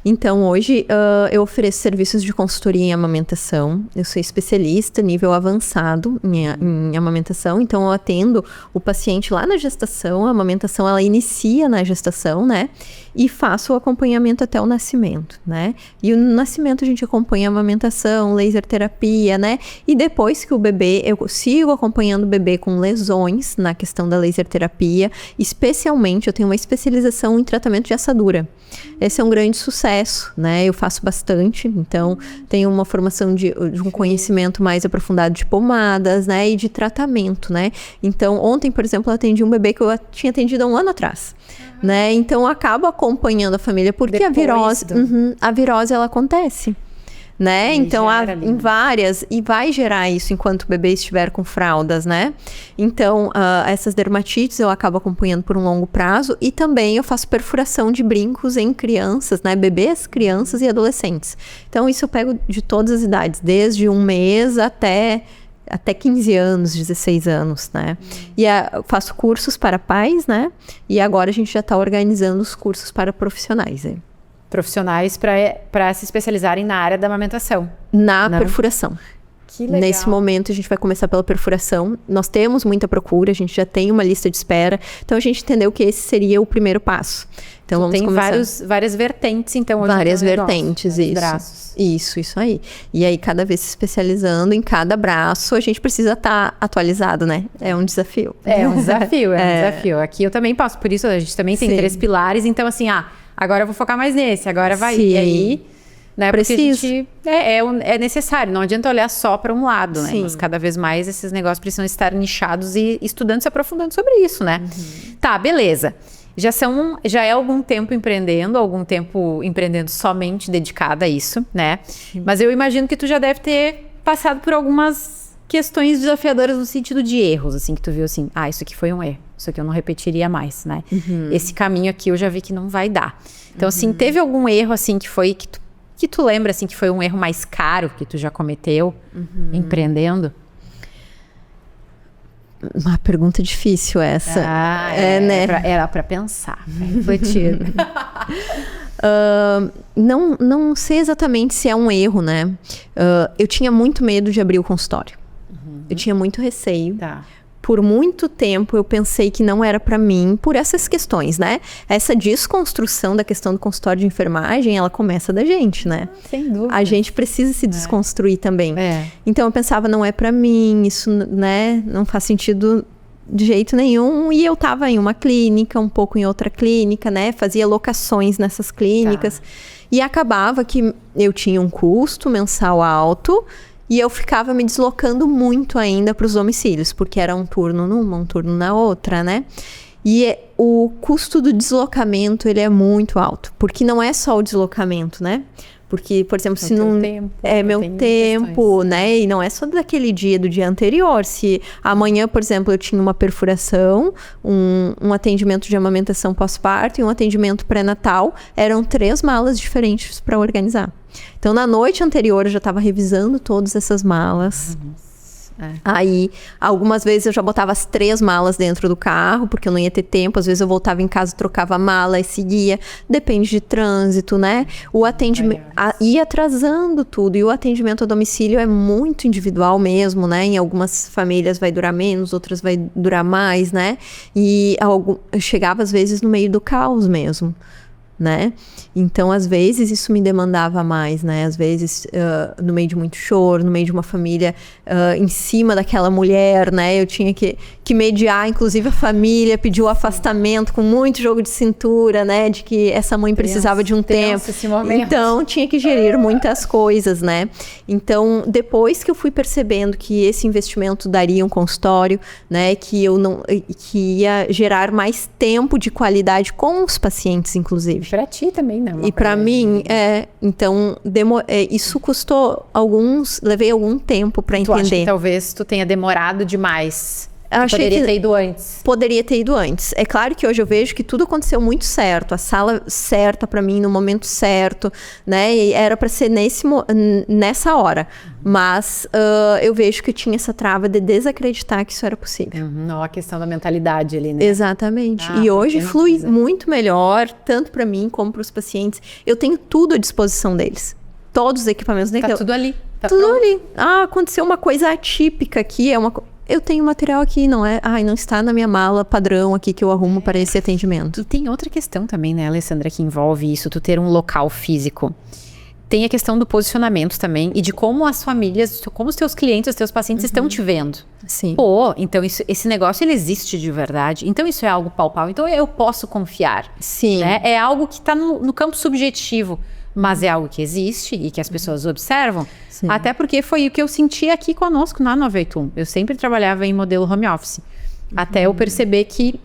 Então, hoje eu ofereço serviços de consultoria em amamentação. Eu sou especialista, nível avançado em amamentação. Então, eu atendo o paciente lá na gestação. A amamentação, ela inicia na gestação, né? E faço o acompanhamento até o nascimento, né? E no nascimento a gente acompanha a amamentação, laser terapia, né? E depois que o bebê, eu sigo acompanhando o bebê com lesões na questão da laser terapia. Especialmente, eu tenho uma especialização em tratamento de assadura. Esse é um grande sucesso, né? Eu faço bastante, então tenho uma formação de um conhecimento mais aprofundado de pomadas, né? E de tratamento, né? Então, ontem, por exemplo, eu atendi um bebê que eu tinha atendido há um ano atrás. Né? Então, eu acabo acompanhando a família, porque a virose, ela acontece. Né? Então, em várias, e vai gerar isso enquanto o bebê estiver com fraldas, né? Então, essas dermatites eu acabo acompanhando por um longo prazo, e também eu faço perfuração de brincos em crianças, né? Bebês, crianças e adolescentes. Então, isso eu pego de todas as idades, desde 1 mês até 15 anos, 16 anos, né? E faço cursos para pais, né? E agora a gente já está organizando os cursos para profissionais, né? Profissionais para se especializarem na área da amamentação. Na perfuração. Que legal. Nesse momento, a gente vai começar pela perfuração. Nós temos muita procura, a gente já tem uma lista de espera. Então, a gente entendeu que esse seria o primeiro passo. Então, vamos começar. Tem várias vertentes, então, hoje. Várias vertentes, isso. Braços. Isso aí. E aí, cada vez se especializando em cada braço, a gente precisa estar atualizado, né? É um desafio. É um desafio. Aqui eu também passo por isso, a gente também tem 3 pilares. Então, assim, agora eu vou focar mais nesse, agora vai. Sim. E aí, né? Preciso. Porque a gente, é necessário, não adianta olhar só para um lado, né? Sim. Mas cada vez mais esses negócios precisam estar nichados e estudando, se aprofundando sobre isso, né? Tá, beleza. Já é algum tempo empreendendo somente dedicada a isso, né? Sim. Mas eu imagino que tu já deve ter passado por algumas questões desafiadoras no sentido de erros, assim, que tu viu assim, isso aqui foi um erro, isso aqui eu não repetiria mais, né? Esse caminho aqui eu já vi que não vai dar. Então, assim, teve algum erro, assim, que tu lembra, assim, que foi um erro mais caro que tu já cometeu empreendendo? Uma pergunta difícil essa. Né? Era pra pensar, refletir. Não sei exatamente se é um erro, né? Eu tinha muito medo de abrir o consultório. Eu tinha muito receio. Tá. Por muito tempo eu pensei que não era para mim, por essas questões, né? Essa desconstrução da questão do consultório de enfermagem, ela começa da gente, né? Sem dúvida. A gente precisa se desconstruir também. Então eu pensava, não é para mim, isso, né, não faz sentido de jeito nenhum. E eu tava em uma clínica, um pouco em outra clínica, né? Fazia locações nessas clínicas. E acabava que eu tinha um custo mensal alto. E eu ficava me deslocando muito ainda para os domicílios, porque era um turno numa, um turno na outra, né? E o custo do deslocamento, ele é muito alto, porque não é só o deslocamento, né? Porque, por exemplo, se não é meu tempo, né? E não é só daquele dia, do dia anterior. Se amanhã, por exemplo, eu tinha uma perfuração, um atendimento de amamentação pós-parto e um atendimento pré-natal, eram 3 malas diferentes para organizar. Então, na noite anterior, eu já estava revisando todas essas malas. Aí, algumas vezes eu já botava as 3 malas dentro do carro, porque eu não ia ter tempo. Às vezes eu voltava em casa, trocava a mala e seguia. Depende de trânsito, né? O atendimento ia atrasando tudo. E o atendimento a domicílio é muito individual mesmo, né? Em algumas famílias vai durar menos, outras vai durar mais, né? E eu chegava às vezes no meio do caos mesmo, né? Então, às vezes, isso me demandava mais, né? Às vezes, no meio de muito choro, no meio de uma família em cima daquela mulher, né? Eu tinha que mediar, inclusive a família pediu afastamento com muito jogo de cintura, né? De que essa mãe precisava de um tempo. Então, tinha que gerir muitas coisas, né? Então, depois que eu fui percebendo que esse investimento daria um consultório, né? Que ia gerar mais tempo de qualidade com os pacientes, inclusive. Pra ti também, né? E pra mim, então, isso custou levei algum tempo pra entender. Tu acha que talvez tu tenha demorado demais? Poderia ter ido antes. Poderia ter ido antes. É claro que hoje eu vejo que tudo aconteceu muito certo. A sala certa pra mim, no momento certo, né? E era pra ser nessa hora. Mas eu vejo que tinha essa trava de desacreditar que isso era possível. Não, a questão da mentalidade ali, né? Exatamente. E hoje flui muito melhor, tanto pra mim como pros pacientes. Eu tenho tudo à disposição deles. Todos os equipamentos. Tá tudo ali. Tudo ali. Aconteceu uma coisa atípica aqui, eu tenho material aqui, não está na minha mala padrão aqui que eu arrumo para esse atendimento. E tem outra questão também, né, Alessandra, que envolve isso, tu ter um local físico. Tem a questão do posicionamento também e de como as famílias, como os teus clientes, os teus pacientes estão te vendo. Sim. Então esse negócio, ele existe de verdade. Então isso é algo palpável. Então eu posso confiar. Sim. Né? É algo que está no campo subjetivo. Mas é algo que existe e que as pessoas observam. Sim. Até porque foi o que eu senti aqui conosco na 981. Eu sempre trabalhava em modelo home office. Até eu perceber que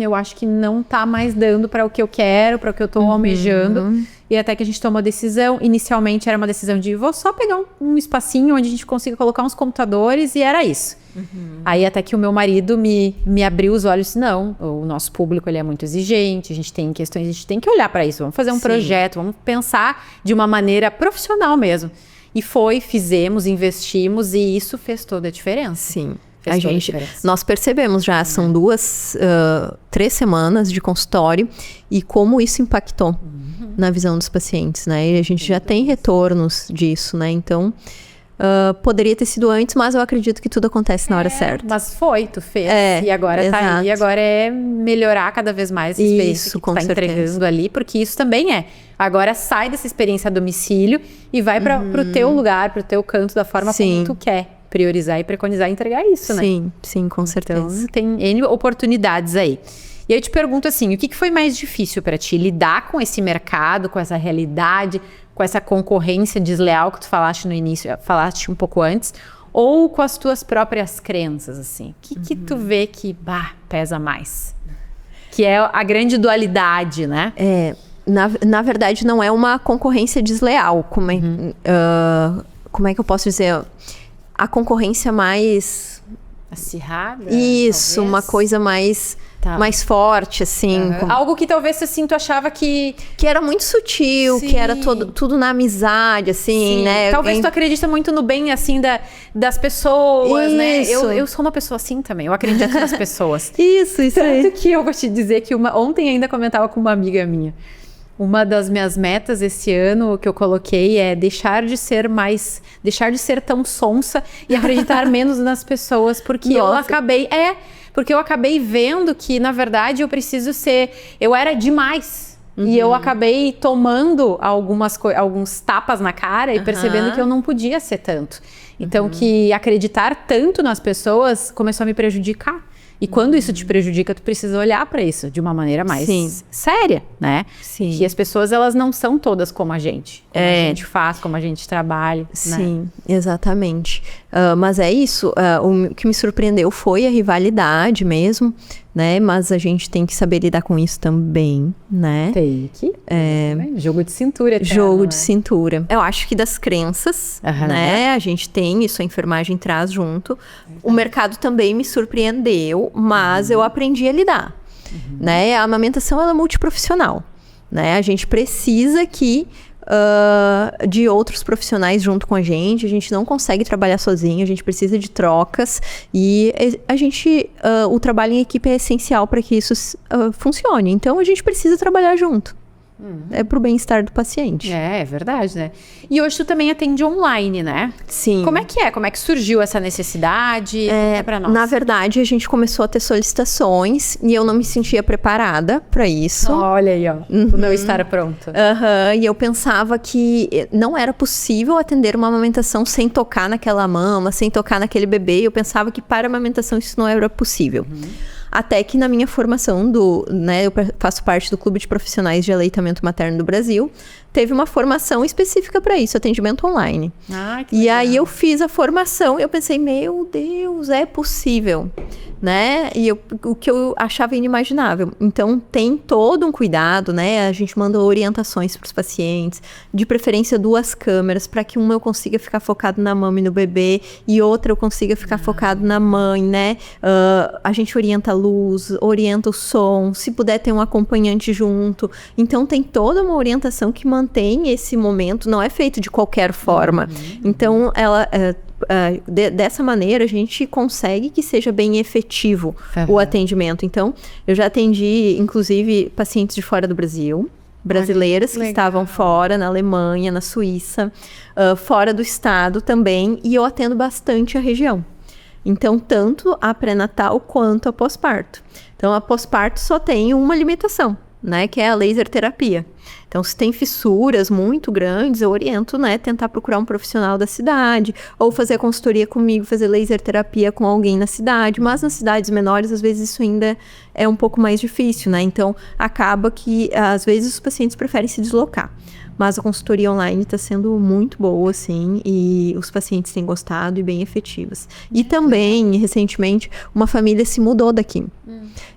eu acho que não tá mais dando para o que eu quero, para o que eu tô almejando. E até que a gente tomou a decisão. Inicialmente era uma decisão de vou só pegar um espacinho onde a gente consiga colocar uns computadores e era isso. Aí até que o meu marido me abriu os olhos e disse, não, o nosso público ele é muito exigente, a gente tem questões, a gente tem que olhar para isso, vamos fazer um projeto, vamos pensar de uma maneira profissional mesmo. E fizemos, investimos e isso fez toda a diferença. Sim. Nós percebemos já, são 3 semanas de consultório e como isso impactou na visão dos pacientes, né? E a gente já tem retornos disso, né? Então, poderia ter sido antes, mas eu acredito que tudo acontece na hora certa. Mas tu fez. E agora tá aí, agora é melhorar cada vez mais essa experiência que tu tá entregando ali, porque isso também agora sai dessa experiência a domicílio e vai pro teu lugar, pro teu canto, da forma como tu quer priorizar e preconizar e entregar isso, né? Sim, com certeza. Então, tem N oportunidades aí. E eu te pergunto assim, o que foi mais difícil para ti? Lidar com esse mercado, com essa realidade, com essa concorrência desleal que tu falaste no início, falaste um pouco antes, ou com as tuas próprias crenças, assim? O que tu vê que pesa mais? Que é a grande dualidade, né? Na verdade, não é uma concorrência desleal. Como é que eu posso dizer? A concorrência mais... acirrada? Isso, talvez? Uma coisa mais forte, assim. Algo que talvez assim, tu achava que era muito sutil, Sim. que era tudo na amizade, assim, Sim. né? Talvez tu acredita muito no bem, assim, das pessoas, né? Isso. Eu sou uma pessoa assim também, eu acredito nas pessoas. Isso aí. Tanto que eu vou te dizer que ontem ainda comentava com uma amiga minha. Uma das minhas metas esse ano que eu coloquei é deixar de ser tão sonsa e acreditar menos nas pessoas, porque eu acabei vendo que, na verdade, eu era demais. E eu acabei tomando alguns tapas na cara e percebendo que eu não podia ser tanto. Então, que acreditar tanto nas pessoas começou a me prejudicar. E quando isso te prejudica, tu precisa olhar para isso de uma maneira mais séria, né? Sim. Que as pessoas, elas não são todas como a gente. Como a gente faz, como a gente trabalha. Sim, né? Exatamente. Mas é isso, o que me surpreendeu foi a rivalidade mesmo, né? Mas a gente tem que saber lidar com isso também, né? Tem que. Jogo de cintura. Jogo de cintura. Eu acho que das crenças, né? A gente tem isso, a enfermagem traz junto. O mercado também me surpreendeu, mas eu aprendi a lidar, né? A amamentação, ela é multiprofissional, né? A gente precisa de outros profissionais junto com a gente não consegue trabalhar sozinho, a gente precisa de trocas e o trabalho em equipe é essencial para que isso funcione, então a gente precisa trabalhar junto. É pro bem-estar do paciente. É verdade, né? E hoje tu também atende online, né? Sim. Como é que é? Como é que surgiu essa necessidade? Pra nós. Na verdade, a gente começou a ter solicitações e eu não me sentia preparada para isso. Olha aí, ó. O não estar pronto. E eu pensava que não era possível atender uma amamentação sem tocar naquela mama, sem tocar naquele bebê. Eu pensava que para a amamentação isso não era possível. Até que na minha formação eu faço parte do Clube de Profissionais de Aleitamento Materno do Brasil, teve uma formação específica para isso, atendimento online. Que legal. Aí eu fiz a formação e eu pensei, meu Deus, é possível, né? O que eu achava inimaginável. Então tem todo um cuidado, né? A gente manda orientações para os pacientes, de preferência 2 câmeras, para que uma eu consiga ficar focado na mama e no bebê e outra eu consiga ficar focado na mãe, né? A gente orienta a luz, orienta o som, se puder ter um acompanhante junto. Então tem toda uma orientação que mantém esse momento, não é feito de qualquer forma. Então dessa maneira a gente consegue que seja bem efetivo o atendimento. Então eu já atendi inclusive pacientes de fora do Brasil, brasileiras que estavam fora, na Alemanha, na Suíça, fora do estado também, e eu atendo bastante a região. Então, tanto a pré-natal quanto a pós-parto. Então, a pós-parto só tem uma limitação, né? Que é a laser terapia. Então, se tem fissuras muito grandes, eu oriento, né? Tentar procurar um profissional da cidade, ou fazer consultoria comigo, fazer laser terapia com alguém na cidade. Mas nas cidades menores, às vezes, isso ainda é um pouco mais difícil, né? Então, acaba que, às vezes, os pacientes preferem se deslocar. Mas a consultoria online está sendo muito boa, assim, e os pacientes têm gostado e bem efetivas. E também, recentemente, uma família se mudou daqui.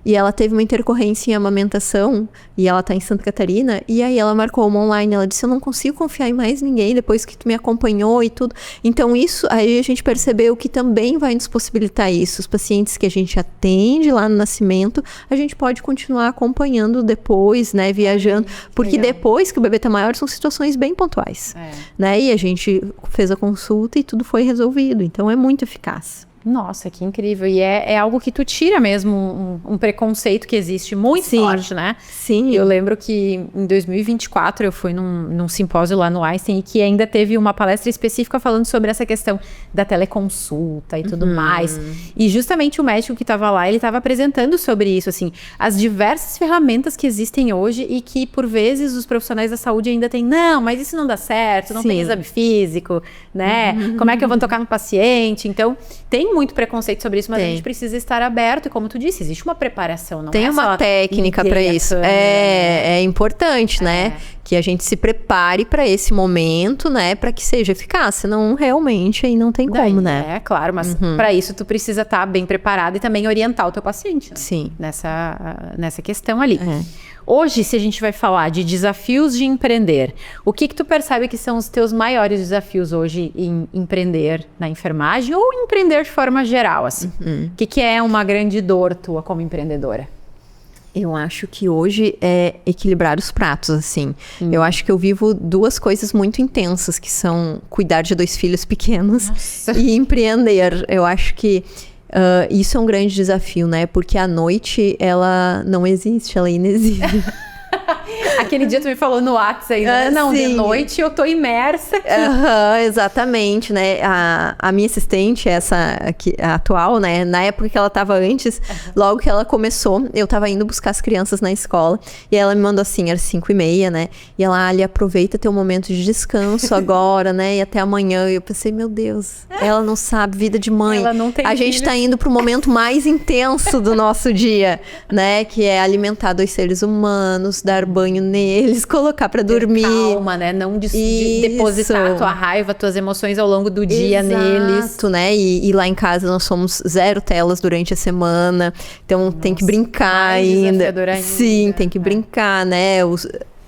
E ela teve uma intercorrência em amamentação, e ela está em Santa Catarina, e aí ela marcou uma online, ela disse, eu não consigo confiar em mais ninguém depois que tu me acompanhou e tudo. Então isso, aí a gente percebeu que também vai nos possibilitar isso. Os pacientes que a gente atende lá no nascimento, a gente pode continuar acompanhando depois, né, viajando, porque depois que o bebê tá maior, são situações bem pontuais, né, e a gente fez a consulta e tudo foi resolvido, então é muito eficaz. Nossa, que incrível. E é algo que tu tira mesmo um preconceito que existe muito forte, né? Sim. Eu lembro que em 2024 eu fui num simpósio lá no Einstein e que ainda teve uma palestra específica falando sobre essa questão da teleconsulta e tudo mais. E justamente o médico que estava lá, ele estava apresentando sobre isso, assim, as diversas ferramentas que existem hoje e que, por vezes, os profissionais da saúde ainda têm, não, mas isso não dá certo, não tem exame físico, né? Como é que eu vou tocar no paciente? Então, tem muito preconceito sobre isso, mas a gente precisa estar aberto. E como tu disse, existe uma preparação, não tem uma técnica para isso. É importante, né? Que a gente se prepare para esse momento, né? Para que seja eficaz. Senão, realmente, aí não tem como, né? É, claro. Mas para isso, tu precisa estar bem preparado e também orientar o teu paciente. Né? Sim. Nessa questão ali. Hoje, se a gente vai falar de desafios de empreender, o que tu percebe que são os teus maiores desafios hoje em empreender na enfermagem ou empreender de forma geral, assim? O que é uma grande dor tua como empreendedora? Eu acho que hoje é equilibrar os pratos, assim. Eu acho que eu vivo duas coisas muito intensas, que são cuidar de 2 filhos pequenos e empreender. Eu acho que isso é um grande desafio, né? Porque a noite, ela não existe, ela é inexiste. Aquele dia tu me falou no WhatsApp aí, não, de noite eu tô imersa aqui. Exatamente, né? A minha assistente, essa aqui, a atual, né? Na época que ela tava antes, logo que ela começou, eu tava indo buscar as crianças na escola, e ela me mandou assim, era 5h30, né? E ela, Ali, aproveita teu momento de descanso agora, né? E até amanhã. E eu pensei, meu Deus, ela não sabe, vida de mãe. Ela não tem A gente tá indo pro momento mais intenso do nosso dia, né? Que é alimentar 2 seres humanos, dar banho neles, colocar pra dormir. Calma, né? Não de depositar a tua raiva, tuas emoções ao longo do dia neles. Exato, né? E lá em casa nós somos 0 telas durante a semana. Então tem que brincar ainda. Sim, tem que brincar, né?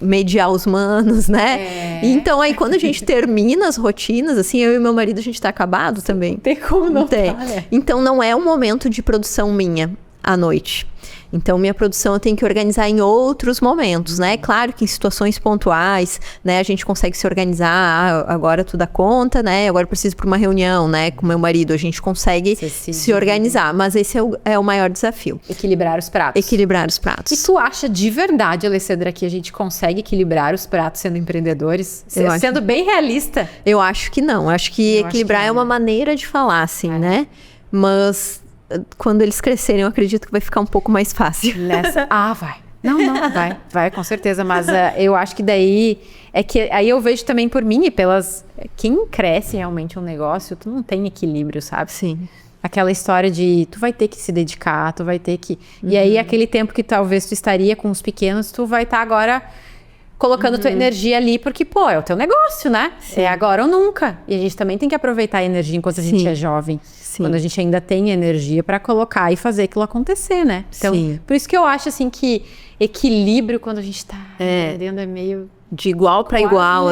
Mediar os manos, né? Então aí quando a gente termina as rotinas, assim, eu e meu marido, a gente tá acabado também. Não tem como não tem. Então não é um momento de produção minha à noite. Então, minha produção eu tenho que organizar em outros momentos, né? Claro que em situações pontuais, né? A gente consegue se organizar, agora tu dá conta, né? Agora eu preciso ir para uma reunião, né? Com meu marido, a gente consegue se organizar. Mas esse é o maior desafio. Equilibrar os pratos. Equilibrar os pratos. E tu acha de verdade, Alessandra, que a gente consegue equilibrar os pratos sendo empreendedores? Sendo bem realista? Eu acho que não. Eu acho que equilibrar é uma maneira de falar, assim, né? Mas quando eles crescerem, eu acredito que vai ficar um pouco mais fácil. Vai. Não, vai com certeza, mas eu acho que daí, aí eu vejo também por mim e quem cresce realmente um negócio, tu não tem equilíbrio, sabe? Sim. Aquela história de, tu vai ter que se dedicar, tu vai ter que, e aí aquele tempo que talvez tu estaria com os pequenos, tu vai estar agora colocando tua energia ali, porque, é o teu negócio, né? Sim. É agora ou nunca. E a gente também tem que aproveitar a energia enquanto a gente é jovem. Sim. Quando a gente ainda tem energia para colocar e fazer aquilo acontecer, né? Então, por isso que eu acho, assim, que equilíbrio, quando a gente tá entendendo, é meio... De igual para igual.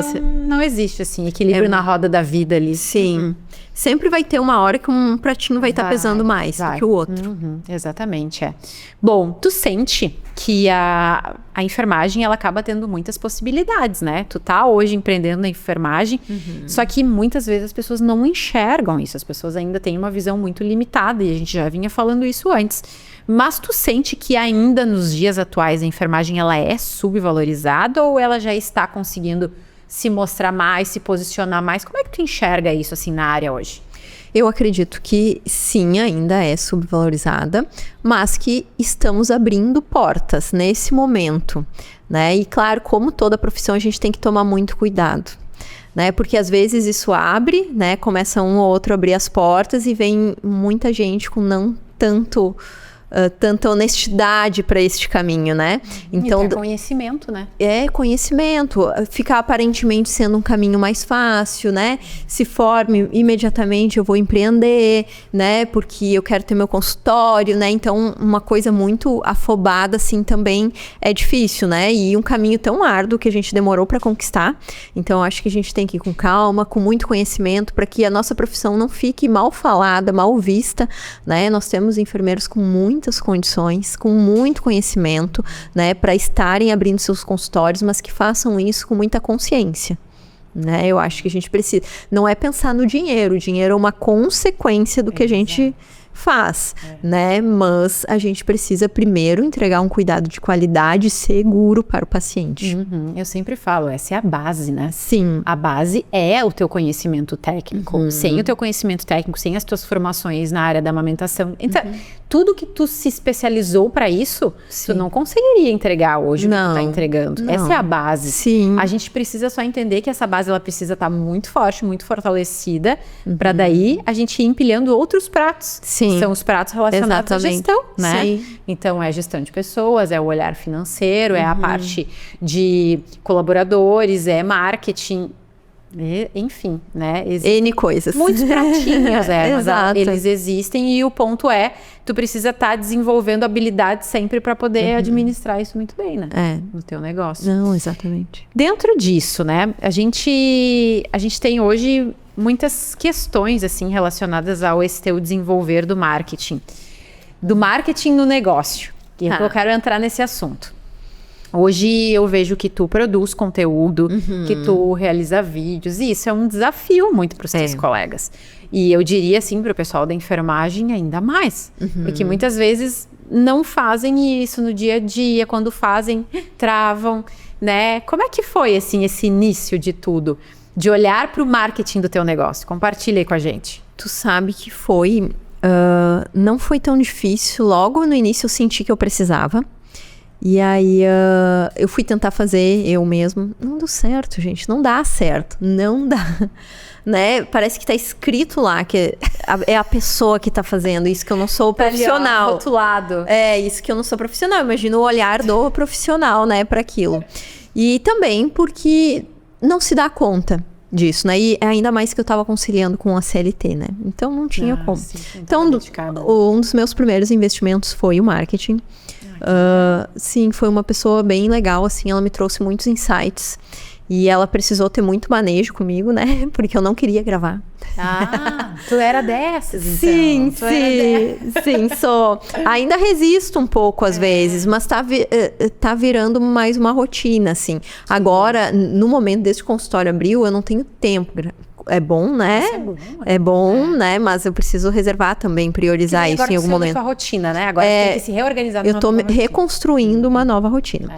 Não existe, assim, equilíbrio na roda da vida ali. Sim. Sempre vai ter uma hora que um pratinho vai estar pesando mais do que o outro. Exatamente, Bom, tu sente que a enfermagem, ela acaba tendo muitas possibilidades, né? Tu tá hoje empreendendo na enfermagem, só que muitas vezes as pessoas não enxergam isso. As pessoas ainda têm uma visão muito limitada, e a gente já vinha falando isso antes. Mas tu sente que ainda nos dias atuais a enfermagem, ela é subvalorizada, ou ela já está conseguindo se mostrar mais, se posicionar mais? Como é que tu enxerga isso, assim, na área hoje? Eu acredito que sim, ainda é subvalorizada, mas que estamos abrindo portas nesse momento, né? E claro, como toda profissão, a gente tem que tomar muito cuidado, né? Porque às vezes isso abre, né? Começa um ou outro a abrir as portas e vem muita gente com não tanta honestidade para este caminho, né? Então, e conhecimento, né? É conhecimento, ficar aparentemente sendo um caminho mais fácil, né? Se forme imediatamente, eu vou empreender, né? Porque eu quero ter meu consultório, né? Então, uma coisa muito afobada, assim, também é difícil, né? E um caminho tão árduo que a gente demorou para conquistar. Então, acho que a gente tem que ir com calma, com muito conhecimento, para que a nossa profissão não fique mal falada, mal vista, né? Nós temos enfermeiros com muitas condições, com muito conhecimento, né, para estarem abrindo seus consultórios, mas que façam isso com muita consciência, né? Eu acho que a gente precisa, não é pensar no dinheiro, o dinheiro é uma consequência do que a gente Faz, né? Mas a gente precisa primeiro entregar um cuidado de qualidade seguro para o paciente. Eu sempre falo, essa é a base, né? Sim. A base é o teu conhecimento técnico. Sem o teu conhecimento técnico, sem as tuas formações na área da amamentação. Então, tudo que tu se especializou para isso, tu não conseguiria entregar hoje o que tu tá entregando. Essa é a base. Sim. A gente precisa só entender que essa base ela precisa estar muito forte, muito fortalecida, para daí a gente ir empilhando outros pratos. Sim. São os pratos relacionados à gestão, né? Sim. Então, é a gestão de pessoas, é o olhar financeiro, é a parte de colaboradores, é marketing, enfim, né? N coisas. Muitos pratinhos, Exato. Mas eles existem e o ponto é, tu precisa estar desenvolvendo habilidades sempre para poder administrar isso muito bem, né? No teu negócio. Não, exatamente. Dentro disso, né? A gente tem hoje muitas questões, assim, relacionadas ao esse teu desenvolver do marketing. Do marketing no negócio. E eu quero entrar nesse assunto. Hoje eu vejo que tu produz conteúdo, que tu realiza vídeos, e isso é um desafio muito para os teus colegas. E eu diria assim para o pessoal da enfermagem ainda mais, porque muitas vezes não fazem isso no dia a dia, quando fazem, travam, né? Como é que foi assim esse início de tudo? De olhar para o marketing do teu negócio? Compartilha aí com a gente. Tu sabe que foi... não foi tão difícil. Logo no início eu senti que eu precisava. E aí eu fui tentar fazer eu mesmo. Não deu certo, gente. Não dá certo. Não dá. Né? Parece que tá escrito lá que é a pessoa que tá fazendo. Isso que eu não sou profissional. Rotulado. É, isso que eu não sou profissional. Imagina o olhar do profissional, né, para aquilo. E também porque não se dá conta disso, né? E ainda mais que eu tava conciliando com a CLT, né? Então não tinha como. Sim, então, um dos meus primeiros investimentos foi o marketing. Sim, foi uma pessoa bem legal, assim, ela me trouxe muitos insights. E ela precisou ter muito manejo comigo, né? Porque eu não queria gravar. Tu era dessas, então. Sim, sou. Ainda resisto um pouco às vezes, mas tá virando mais uma rotina, assim. Agora, no momento desse consultório abril, eu não tenho tempo. É bom, né? É bom, né? Mas eu preciso reservar também, priorizar isso em algum momento. Agora sua rotina, né? Agora você tem que se reorganizar. Eu tô reconstruindo uma nova rotina.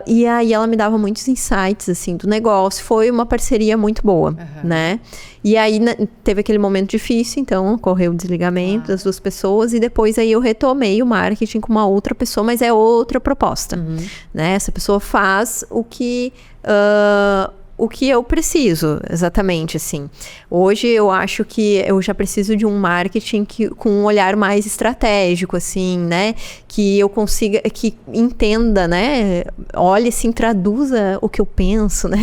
E aí ela me dava muitos insights, assim, do negócio. Foi uma parceria muito boa, né? E aí teve aquele momento difícil, então ocorreu o desligamento das duas pessoas. E depois aí eu retomei o marketing com uma outra pessoa, mas é outra proposta, né? Essa pessoa faz o que eu preciso, exatamente, assim. Hoje eu acho que eu já preciso de um marketing com um olhar mais estratégico, assim, né? Que eu consiga, que entenda, né? Olhe, assim, traduza o que eu penso, né?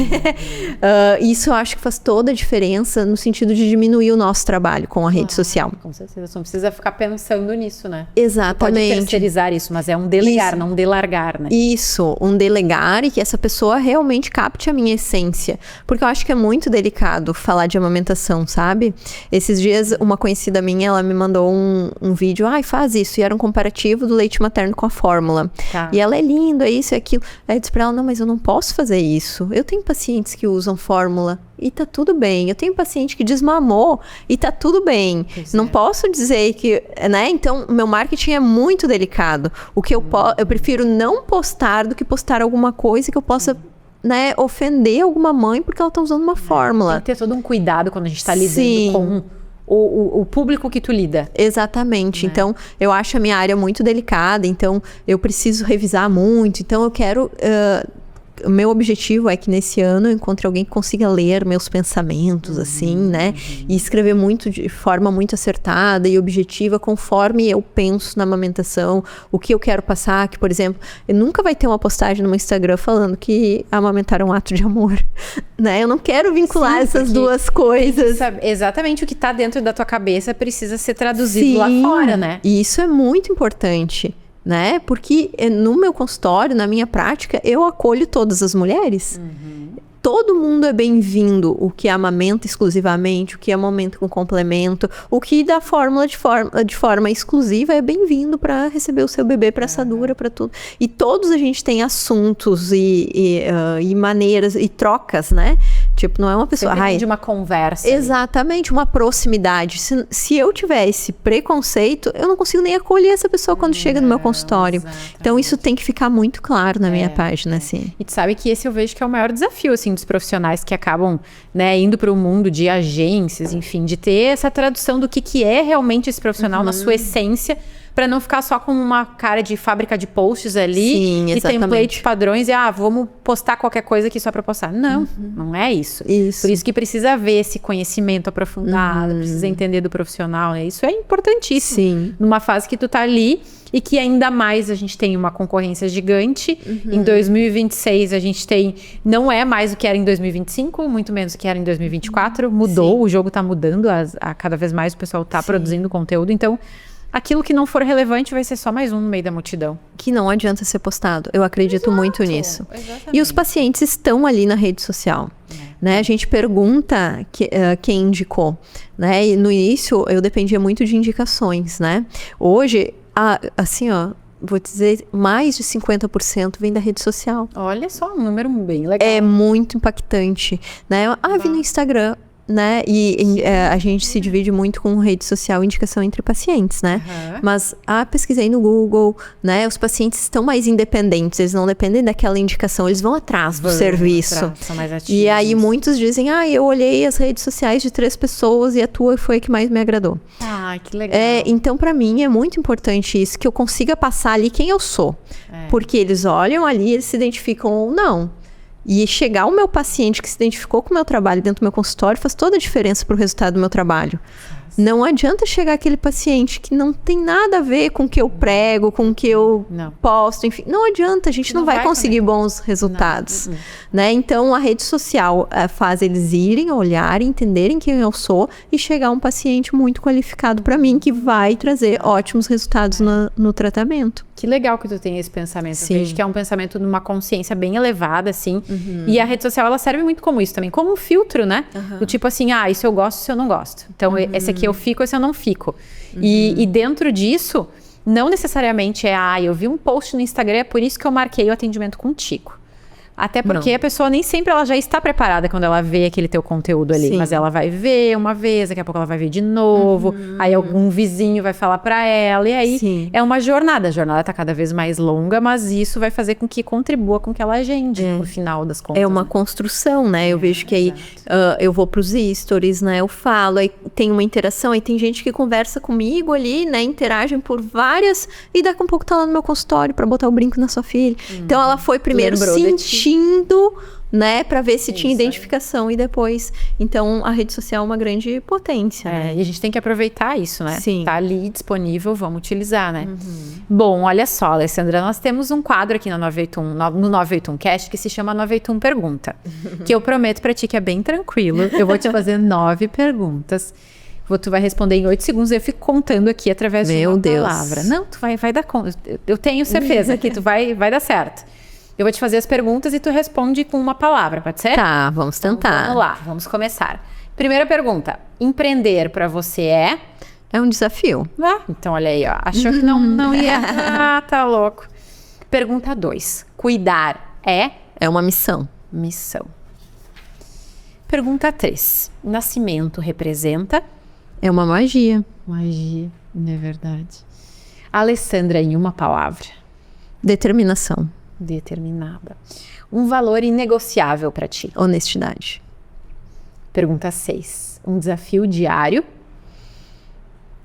Isso eu acho que faz toda a diferença no sentido de diminuir o nosso trabalho com a rede social. Com certeza, você não precisa ficar pensando nisso, né? Exatamente. Você pode terceirizar isso, mas é um delegar, não um delargar, né? Isso, um delegar e que essa pessoa realmente capte a minha essência. Porque eu acho que é muito delicado falar de amamentação, sabe? Esses dias, uma conhecida minha, ela me mandou um vídeo. Faz isso. E era um comparativo do leite materno com a fórmula. E ela é lindo, é isso, é aquilo. Aí eu disse pra ela, não, mas eu não posso fazer isso. Eu tenho pacientes que usam fórmula e tá tudo bem. Eu tenho paciente que desmamou e tá tudo bem. Não posso dizer que, né? Então, o meu marketing é muito delicado. O que eu prefiro não postar do que postar alguma coisa que eu possa... né, ofender alguma mãe porque ela tá usando uma fórmula. Tem que ter todo um cuidado quando a gente tá lidando com o público que tu lida. Exatamente. Então, eu acho a minha área muito delicada, então eu preciso revisar muito. Então, eu quero... o meu objetivo é que nesse ano eu encontre alguém que consiga ler meus pensamentos, assim, né? E escrever de forma muito acertada e objetiva, conforme eu penso na amamentação, o que eu quero passar. Que, por exemplo, eu nunca vai ter uma postagem no meu Instagram falando que amamentar é um ato de amor, né? Eu não quero vincular essas duas coisas. Exatamente o que tá dentro da tua cabeça precisa ser traduzido lá fora, né? E isso é muito importante. Né? Porque no meu consultório, na minha prática, eu acolho todas as mulheres. Todo mundo é bem-vindo. O que amamenta exclusivamente, o que amamenta com complemento, o que dá fórmula de forma exclusiva é bem-vindo para receber o seu bebê para assadura, para tudo. E todos a gente tem assuntos e maneiras e trocas, né? Tipo, não é uma pessoa... Sempre de uma conversa. Exatamente, uma proximidade. Se eu tiver esse preconceito, eu não consigo nem acolher essa pessoa quando chega no meu consultório. Exatamente. Então, isso tem que ficar muito claro na minha página, assim. E tu sabe que esse eu vejo que é o maior desafio, assim, dos profissionais que acabam, né, indo para o mundo de agências, enfim, de ter essa tradução do que é realmente esse profissional na sua essência, para não ficar só com uma cara de fábrica de posts ali. Sim, e templates, padrões e vamos postar qualquer coisa aqui só para postar. Não, não é isso. Por isso que precisa haver esse conhecimento aprofundado, precisa entender do profissional, né? Isso é importantíssimo. Sim. Numa fase que tu tá ali e que ainda mais a gente tem uma concorrência gigante. Em 2026 a gente tem, não é mais o que era em 2025, muito menos o que era em 2024. Mudou, o jogo tá mudando, cada vez mais o pessoal tá produzindo conteúdo, então aquilo que não for relevante vai ser só mais um no meio da multidão. Que não adianta ser postado. Eu acredito muito nisso. Exatamente. E os pacientes estão ali na rede social. Né? A gente pergunta quem indicou. Né? E no início, eu dependia muito de indicações. Né? Hoje, assim, vou dizer, mais de 50% vem da rede social. Olha só, um número bem legal. É muito impactante. Né? Vi no Instagram. Né? E a gente se divide muito com rede social e indicação entre pacientes, né? Mas pesquisei no Google, né? Os pacientes estão mais independentes, eles não dependem daquela indicação, eles vão atrás do serviço. São mais ativos. E aí muitos dizem, eu olhei as redes sociais de 3 pessoas e a tua foi a que mais me agradou. Que legal. Então, para mim, é muito importante isso, que eu consiga passar ali quem eu sou. Porque eles olham ali, eles se identificam ou não. E chegar o meu paciente que se identificou com o meu trabalho dentro do meu consultório faz toda a diferença para o resultado do meu trabalho. Não adianta chegar aquele paciente que não tem nada a ver com o que eu prego, com o que eu posto, enfim. Não adianta, a gente não vai conseguir bons resultados. Né? Então, a rede social faz eles irem, olharem, entenderem quem eu sou e chegar um paciente muito qualificado para mim, que vai trazer ótimos resultados no tratamento. Que legal que tu tem esse pensamento. Sim. Eu vejo que é um pensamento de uma consciência bem elevada, assim. E a rede social, ela serve muito como isso também, como um filtro, né? Do tipo assim, isso eu gosto, isso eu não gosto. Então, esse aqui eu fico, esse eu não fico. E dentro disso, não necessariamente eu vi um post no Instagram, é por isso que eu marquei o atendimento contigo. Até porque a pessoa nem sempre ela já está preparada quando ela vê aquele teu conteúdo ali. Sim. Mas ela vai ver uma vez, daqui a pouco ela vai ver de novo. Aí algum vizinho vai falar pra ela. E aí é uma jornada. A jornada tá cada vez mais longa, mas isso vai fazer com que contribua com que ela agende no final das contas. É uma construção, né? Eu vejo que aí eu vou pros stories, né? Eu falo, aí tem uma interação, aí tem gente que conversa comigo ali, né? Interagem por várias, e daqui a pouco tá lá no meu consultório pra botar o brinco na sua filha. Então ela foi primeiro sentindo, né, para ver se tinha identificação e depois, então a rede social é uma grande potência. E a gente tem que aproveitar isso, né? Sim. Tá ali disponível, vamos utilizar, né? Bom, olha só, Alessandra, nós temos um quadro aqui no 981 Cast que se chama 981 Pergunta, que eu prometo para ti que é bem tranquilo. Eu vou te fazer 9 perguntas. Tu vai responder em 8 segundos e eu fico contando aqui através de uma palavra. Não, tu vai dar conta. Eu tenho certeza que tu vai dar certo. Eu vou te fazer as perguntas e tu responde com uma palavra, pode ser? Tá, vamos tentar. Então, vamos lá, vamos começar. Primeira pergunta. Empreender para você é? É um desafio. Então olha aí, achou que não ia... tá louco. Pergunta 2. Cuidar é? É uma missão. Missão. Pergunta 3. Nascimento representa? É uma magia. Magia, não é verdade. Alessandra, em uma palavra. Determinação. Determinada. Um valor inegociável para ti. Honestidade. Pergunta 6. Um desafio diário.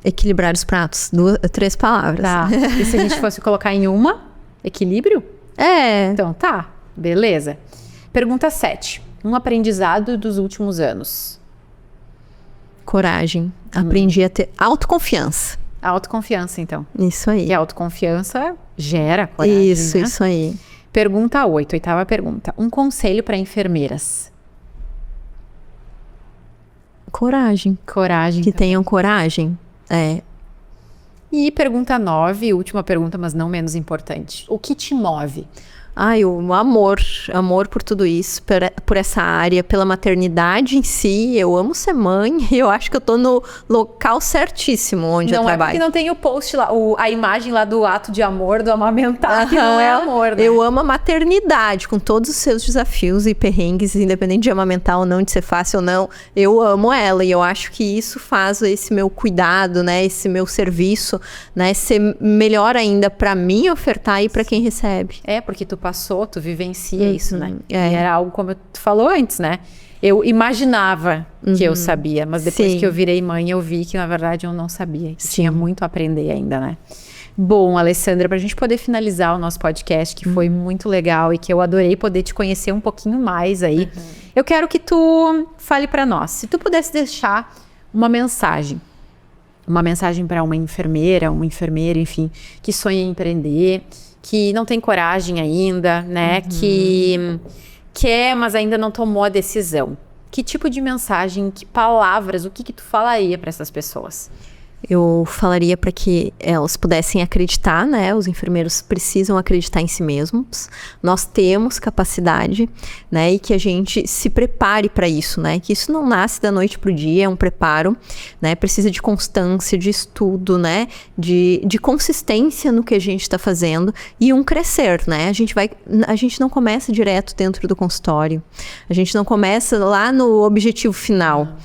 Equilibrar os pratos. 3 palavras. Tá. E se a gente fosse colocar em uma? Equilíbrio? Então tá. Beleza. Pergunta 7. Um aprendizado dos últimos anos. Coragem. Aprendi a ter autoconfiança. Autoconfiança, então. Isso aí. E a autoconfiança gera coragem, Isso aí. Pergunta 8, 8ª pergunta. Um conselho para enfermeiras. Coragem. Coragem. Que tenham coragem. E pergunta 9, última pergunta, mas não menos importante. O que te move? o amor por tudo isso, por essa área, pela maternidade em si. Eu amo ser mãe e eu acho que eu tô no local certíssimo onde eu trabalho. Não é porque não tem o post lá, a imagem lá do ato de amor, do amamentar, que não é amor, né? Eu amo a maternidade, com todos os seus desafios e perrengues, independente de amamentar ou não, de ser fácil ou não, eu amo ela. E eu acho que isso faz esse meu cuidado, né, esse meu serviço, né, ser melhor ainda para mim ofertar e para quem recebe. Porque tu passou, tu vivencia isso, né? E era algo como tu falou antes, né? Eu imaginava que eu sabia, mas depois que eu virei mãe, eu vi que na verdade eu não sabia. Que tinha muito a aprender ainda, né? Bom, Alessandra, para a gente poder finalizar o nosso podcast, que foi muito legal e que eu adorei poder te conhecer um pouquinho mais aí, eu quero que tu fale para nós. Se tu pudesse deixar uma mensagem para uma enfermeira, um enfermeiro, enfim, que sonha em empreender, que não tem coragem ainda, né? Que quer, mas ainda não tomou a decisão. Que tipo de mensagem, que palavras, o que tu falaria para essas pessoas? Eu falaria para que elas pudessem acreditar, né? Os enfermeiros precisam acreditar em si mesmos. Nós temos capacidade, né? E que a gente se prepare para isso, né? Que isso não nasce da noite pro dia, é um preparo, né? Precisa de constância, de estudo, né? De consistência no que a gente está fazendo e um crescer, né? A gente não começa direto dentro do consultório. A gente não começa lá no objetivo final.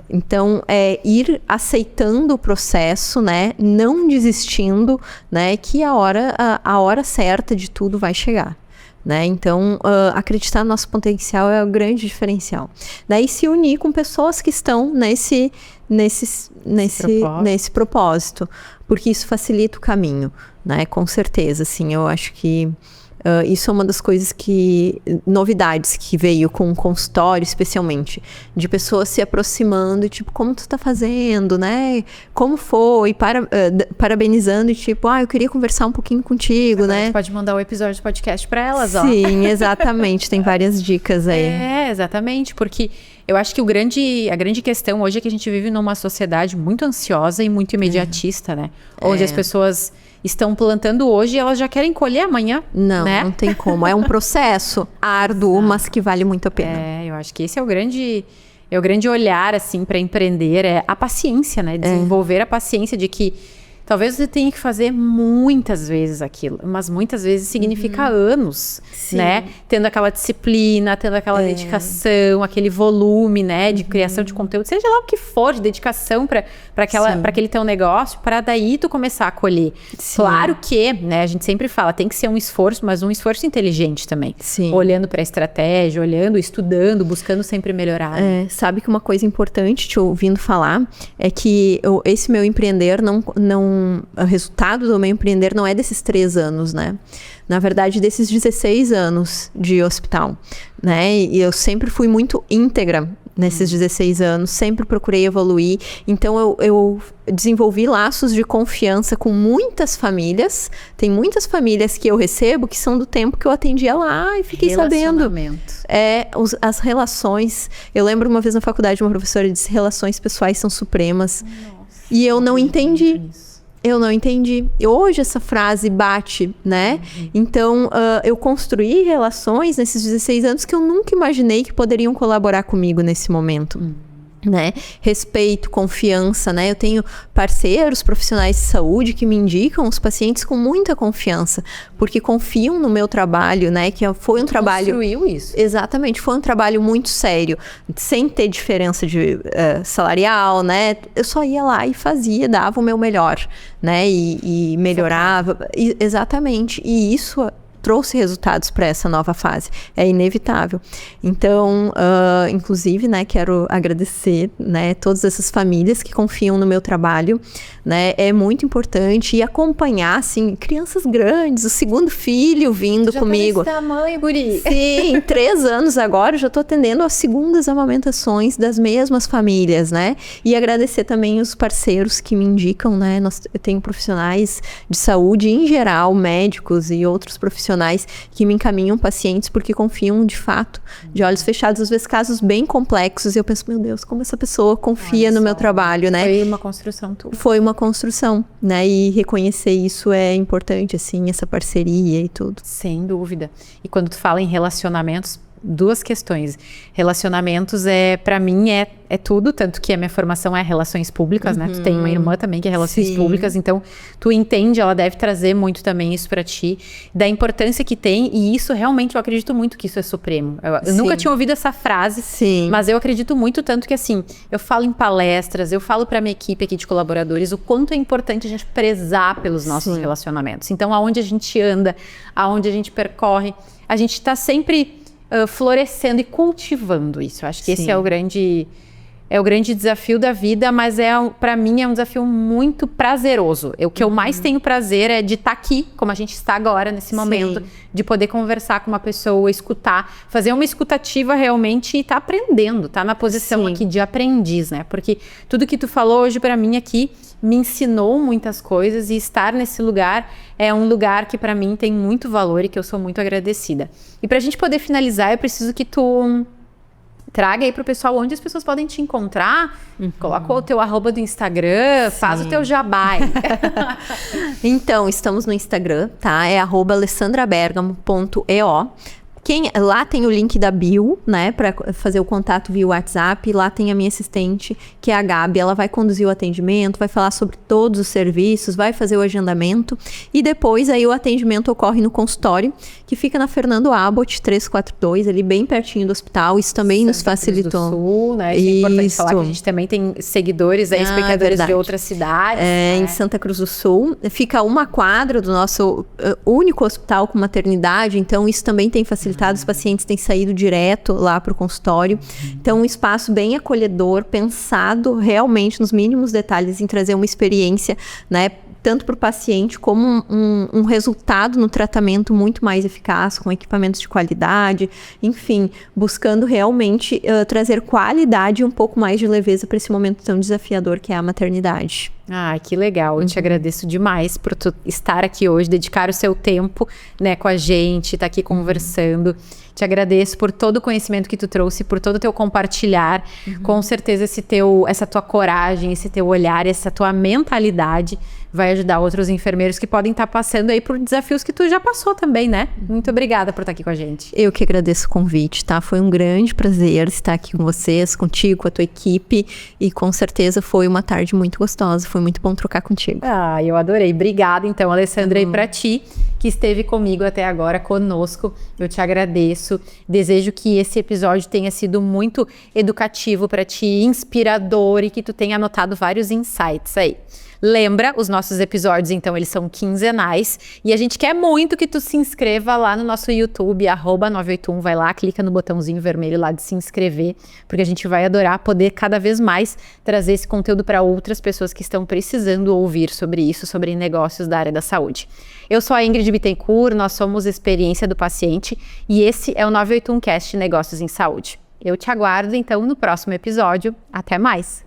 Então, ir aceitando o processo, né? Não desistindo, né? Que a hora certa de tudo vai chegar. Né? Então, acreditar no nosso potencial é o grande diferencial. Daí se unir com pessoas que estão nesse propósito, porque isso facilita o caminho, né? Com certeza, assim, eu acho que isso é uma das coisas novidades que veio com o consultório, especialmente, de pessoas se aproximando, tipo, como tu tá fazendo, né? Como foi? Parabenizando e tipo, eu queria conversar um pouquinho contigo, né? Você pode mandar o episódio do podcast para elas, ó. Sim, exatamente, tem várias dicas aí. Exatamente, porque eu acho que a grande questão hoje é que a gente vive numa sociedade muito ansiosa e muito imediatista, né? Onde as pessoas estão plantando hoje e elas já querem colher amanhã. Não, né? Não tem como. É um processo árduo, mas que vale muito a pena. Eu acho que esse é o grande olhar, assim, para empreender, é a paciência, né? Desenvolver a paciência de que talvez você tenha que fazer muitas vezes aquilo, mas muitas vezes significa anos, né? Tendo aquela disciplina, tendo aquela dedicação, aquele volume, né? De criação de conteúdo, seja lá o que for, de dedicação para aquele teu negócio, para daí tu começar a colher. Sim. Claro que, né? A gente sempre fala, tem que ser um esforço, mas um esforço inteligente também. Sim. Olhando para a estratégia, estudando, buscando sempre melhorar. Sabe que uma coisa importante, te ouvindo falar, é que esse meu empreender o resultado do meu empreender não é desses 3 anos, né? Na verdade, desses 16 anos de hospital, né? E eu sempre fui muito íntegra nesses 16 anos, sempre procurei evoluir. Então, eu desenvolvi laços de confiança com muitas famílias. Tem muitas famílias que eu recebo que são do tempo que eu atendia lá e fiquei sabendo. As relações. Eu lembro uma vez na faculdade, uma professora disse: relações pessoais são supremas. Nossa, e eu não entendi. Eu não entendi. Hoje essa frase bate, né? Então, eu construí relações nesses 16 anos que eu nunca imaginei que poderiam colaborar comigo nesse momento. Né? Respeito, confiança, né? Eu tenho parceiros, profissionais de saúde que me indicam os pacientes com muita confiança, porque confiam no meu trabalho, né? Que foi um trabalho... Construiu isso. Exatamente, foi um trabalho muito sério, sem ter diferença de salarial, né? Eu só ia lá e fazia, dava o meu melhor, né? E melhorava. Exatamente. E isso trouxe resultados para essa nova fase. É inevitável. Então, inclusive, né, quero agradecer, né, todas essas famílias que confiam no meu trabalho, né, é muito importante, e acompanhar, assim, crianças grandes, o segundo filho vindo comigo. Já tá tamanho, guri. Sim, 3 anos agora, eu já tô atendendo as segundas amamentações das mesmas famílias, né, e agradecer também os parceiros que me indicam, né, eu tenho profissionais de saúde em geral, médicos e outros profissionais profissionais que me encaminham pacientes porque confiam de fato, de olhos fechados, às vezes casos bem complexos, e eu penso, meu Deus, como essa pessoa confia no meu trabalho, né? Foi uma construção tua. Foi uma construção, né? E reconhecer isso é importante, assim, essa parceria e tudo. Sem dúvida. E quando tu fala em relacionamentos, duas questões. Relacionamentos para mim é tudo, tanto que a minha formação é relações públicas, né? Tu tem uma irmã também que é relações públicas, então tu entende, ela deve trazer muito também isso pra ti, da importância que tem, e isso realmente eu acredito muito que isso é supremo. Eu nunca tinha ouvido essa frase, mas eu acredito muito, tanto que assim, eu falo em palestras, eu falo pra minha equipe aqui de colaboradores o quanto é importante a gente prezar pelos nossos relacionamentos. Então, aonde a gente anda, aonde a gente percorre, a gente tá sempre florescendo e cultivando isso. Eu acho que esse é o grande desafio da vida, mas para mim é um desafio muito prazeroso. O que eu mais tenho prazer é de estar aqui, como a gente está agora, nesse momento, de poder conversar com uma pessoa, escutar, fazer uma escutativa realmente e estar aprendendo, estar na posição aqui de aprendiz, né? Porque tudo que tu falou hoje para mim aqui me ensinou muitas coisas, e estar nesse lugar é um lugar que para mim tem muito valor e que eu sou muito agradecida. E pra gente poder finalizar, eu preciso que tu traga aí pro pessoal onde as pessoas podem te encontrar. Coloca o teu @ do Instagram, faz o teu jabá. Então, estamos no Instagram, tá? É @alessandrabergamo.eo. Lá tem o link da bio, né, para fazer o contato via WhatsApp. Lá tem a minha assistente, que é a Gabi. Ela vai conduzir o atendimento, vai falar sobre todos os serviços, vai fazer o agendamento. E depois aí o atendimento ocorre no consultório, que fica na Fernando Abbott 342, ali bem pertinho do hospital. Isso também nos facilitou. Santa Cruz do Sul, né? Isso é importante falar que a gente também tem seguidores, espectadores de outras cidades. Em Santa Cruz do Sul. Fica a 1 quadra do nosso único hospital com maternidade, então isso também tem facilitado. Os pacientes têm saído direto lá para o consultório. Então, um espaço bem acolhedor, pensado realmente nos mínimos detalhes em trazer uma experiência, né, tanto para o paciente como um resultado no tratamento muito mais eficaz, com equipamentos de qualidade, enfim, buscando realmente trazer qualidade e um pouco mais de leveza para esse momento tão desafiador que é a maternidade. Ah, que legal. Eu te agradeço demais por tu estar aqui hoje, dedicar o seu tempo, né, com a gente, estar aqui conversando. Te agradeço por todo o conhecimento que tu trouxe, por todo o teu compartilhar. Com certeza essa tua coragem, esse teu olhar, essa tua mentalidade vai ajudar outros enfermeiros que podem estar passando aí por desafios que tu já passou também, né? Muito obrigada por estar aqui com a gente. Eu que agradeço o convite, tá? Foi um grande prazer estar aqui com vocês, contigo, com a tua equipe, e com certeza foi uma tarde muito gostosa, foi muito bom trocar contigo. Ah, eu adorei. Obrigada, então, Alessandra, e pra ti, que esteve comigo até agora, conosco, eu te agradeço. Desejo que esse episódio tenha sido muito educativo pra ti, inspirador, e que tu tenha anotado vários insights aí. Lembra, os nossos episódios, então, eles são quinzenais, e a gente quer muito que tu se inscreva lá no nosso YouTube, @981, vai lá, clica no botãozinho vermelho lá de se inscrever, porque a gente vai adorar poder cada vez mais trazer esse conteúdo para outras pessoas que estão precisando ouvir sobre isso, sobre negócios da área da saúde. Eu sou a Ingrid Bittencourt, nós somos Experiência do Paciente, e esse é o 981cast Negócios em Saúde. Eu te aguardo, então, no próximo episódio. Até mais!